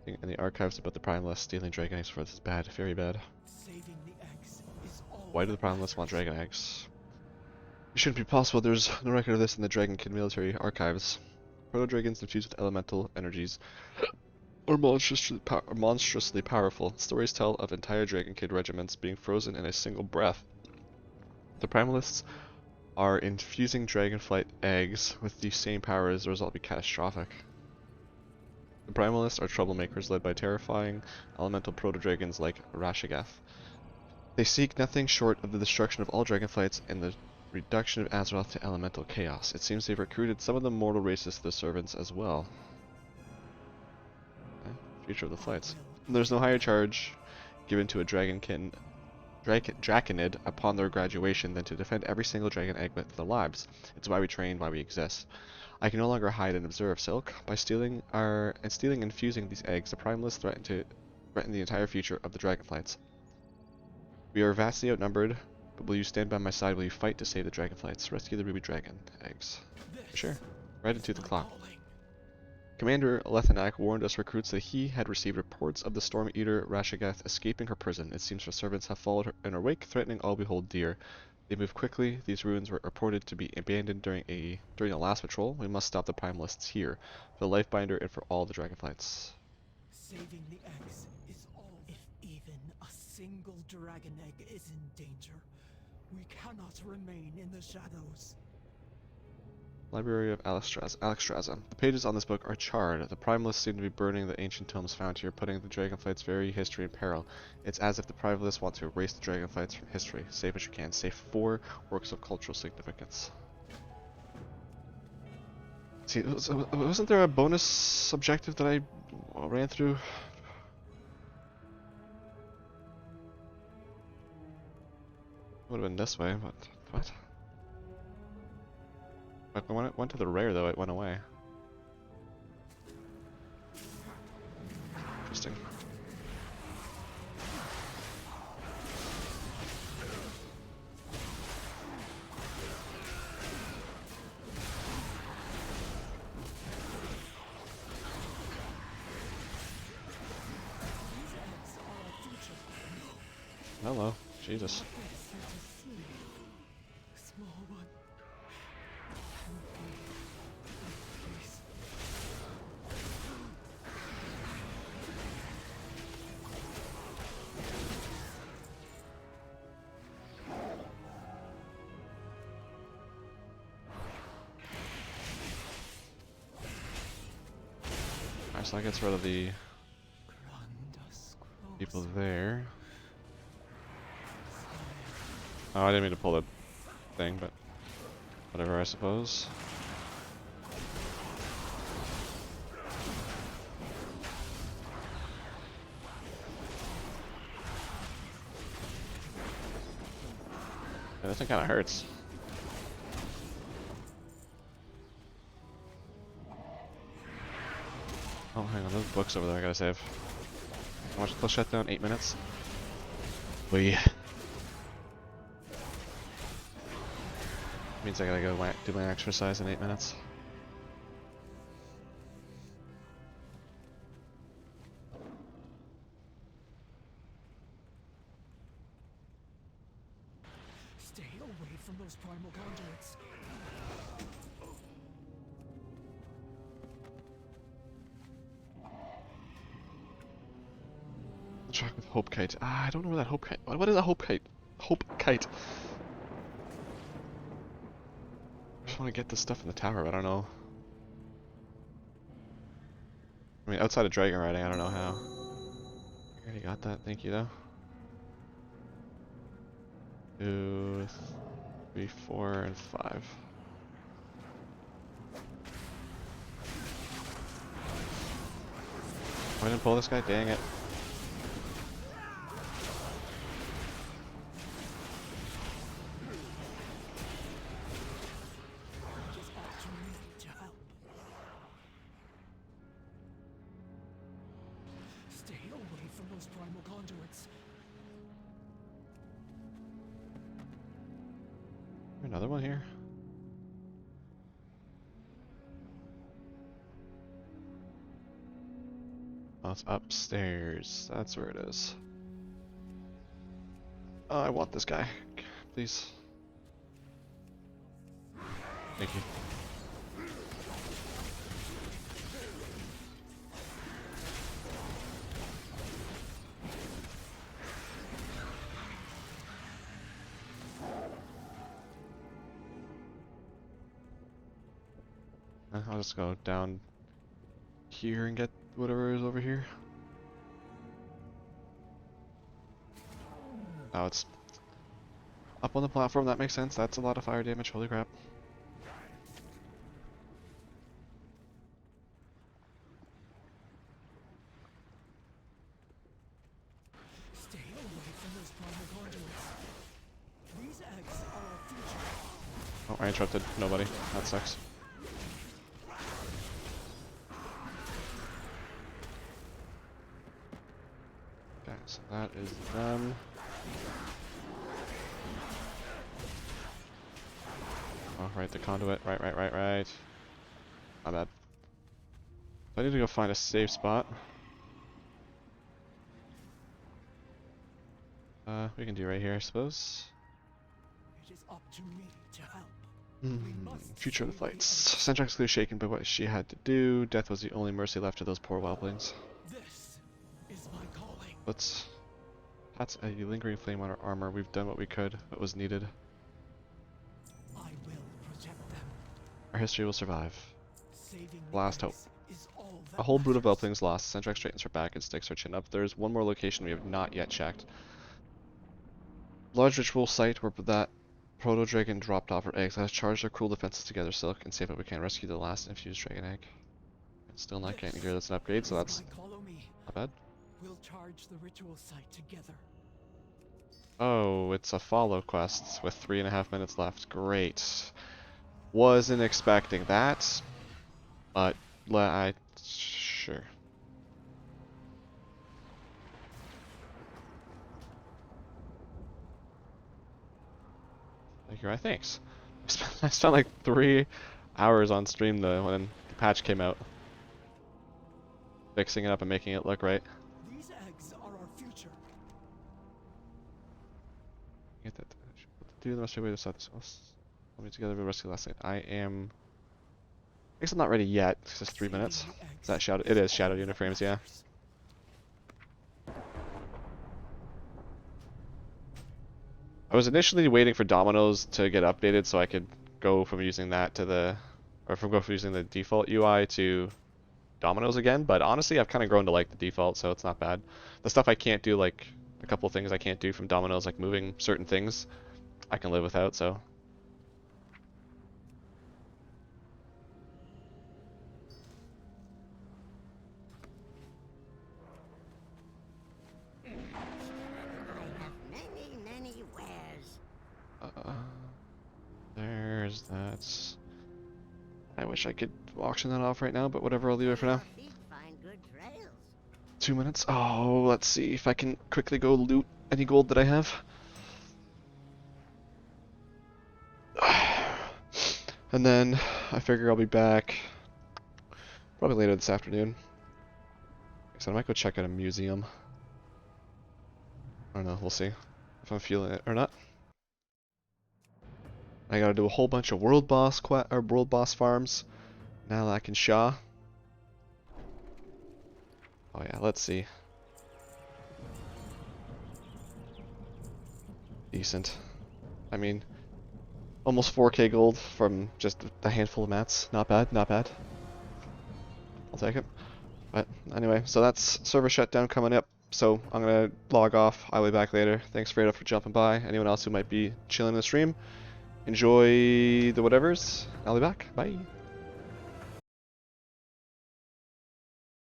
In the archives about the Primalists stealing dragon eggs for this is bad, very bad. Why do the Primalists want dragon eggs? It shouldn't be possible, there's no record of this in the Dragonkin military archives. Proto-dragons infused with elemental energies are monstrously powerful. Stories tell of entire Dragonkin regiments being frozen in a single breath. The Primalists are infusing dragonflight eggs with the same power as the result will be catastrophic. The Primalists are troublemakers led by terrifying elemental proto-dragons like Rashagath. They seek nothing short of the destruction of all dragonflights and the reduction of Azeroth to elemental chaos. It seems they've recruited some of the mortal races to their servants as well. Okay. Future of the flights. There's no higher charge given to a Dragonid upon their graduation than to defend every single dragon egg with their lives. It's why we train, why we exist. I can no longer hide and observe, Silk. By stealing and infusing these eggs, the Primalists threaten the entire future of the Dragonflights. We are vastly outnumbered, but will you stand by my side? Will you fight to save the Dragonflights? Rescue the Ruby Dragon eggs. Sure. Right into the clock. Commander Lethenak warned us recruits that he had received reports of the Storm Eater Rashagath escaping her prison. It seems her servants have followed her in her wake, threatening all we hold dear. They move quickly. These ruins were reported to be abandoned during the last patrol. We must stop the Primalists here, for the Lifebinder and for all the Dragonflights. Saving the eggs is all. If even a single dragon egg is in danger, we cannot remain in the shadows. Library of Alexstrasza. The pages on this book are charred. The Primalists seem to be burning the ancient tomes found here, putting the Dragonflight's very history in peril. It's as if the Primalists want to erase the Dragonflights from history. Save what you can. Save 4 works of cultural significance. See, wasn't there a bonus objective that I ran through? Would have been this way, but what? When it went to the rare, though, it went away. Interesting. Hello. Jesus. Alright, so that gets rid of the people there. Oh, I didn't mean to pull the thing, but whatever, I suppose. This thing kind of hurts. Oh, hang on, those books over there I gotta save. How much till shutdown? 8 minutes? We. Means I gotta go do my exercise in 8 minutes. Stay away from those primal conduits. Track with Hope Kite. Ah, I don't know where that Hope Kite. What is a Hope Kite? Hope Kite. I just want to get this stuff in the tower, but I don't know. I mean, outside of dragon riding, I don't know how. I already got that. Thank you, though. 2, 3, 4, and 5. I didn't pull this guy. Dang it. Another one here? Oh, it's upstairs. That's where it is. Oh, I want this guy. Please. Thank you. I'll just go down here and get whatever is over here. Oh, it's up on the platform. That makes sense. That's a lot of fire damage. Holy crap. Stay away from those primal conduits. These eggs are our future. Oh, I interrupted nobody. That sucks. Okay, so that is them. Oh, right, the conduit. Right. My bad. I need to go find a safe spot. We can do right here, I suppose. It is up to me to help. Future of the fights. Sendrax clearly shaken by what she had to do. Death was the only mercy left to those poor wildlings. This is my calling. That's a lingering flame on our armor. We've done what we could, what was needed. I will protect them. Our history will survive. Saving Last hope. is all that A whole brood of whelplings lost. Sendrax straightens her back and sticks her chin up. There's one more location we have not yet checked. Large ritual site where that proto-dragon dropped off her eggs. Let us charge our cruel defenses together, Silk, and see if we can rescue the last infused dragon egg. It's still not getting here. That's an upgrade, so that's not bad. We'll charge the ritual site together. Oh, it's a follow quest with 3.5 minutes left. Great. Wasn't expecting that, but sure. Thank you, thanks. I spent like 3 hours on stream though when the patch came out, fixing it up and making it look right. These eggs are our future. Get that. Do the rest of the way to start this. Let me together with rescue last night. I guess I'm not ready yet. It's just 3 minutes. Is that shadow? It is shadow uniframes, yeah. I was initially waiting for Dominoes to get updated so I could go from using that to go from using the default UI to Dominoes again, but honestly I've kind of grown to like the default, so it's not bad. The stuff I can't do, like a couple of things I can't do from Dominoes, like moving certain things, I can live without, so. there's that. I wish I could auction that off right now, but whatever, I'll leave it for now. 2 minutes. Oh, let's see if I can quickly go loot any gold that I have. And then I figure I'll be back probably later this afternoon. So I might go check out a museum. I don't know, we'll see if I'm feeling it or not. I gotta do a whole bunch of world boss farms. Nalak and Shah. Oh yeah, let's see. Decent. I mean, almost 4k gold from just a handful of mats. Not bad, not bad. I'll take it. But anyway, so that's server shutdown coming up. So I'm gonna log off. I'll be back later. Thanks Fredo for jumping by. Anyone else who might be chilling in the stream, enjoy the whatevers. I'll be back. Bye.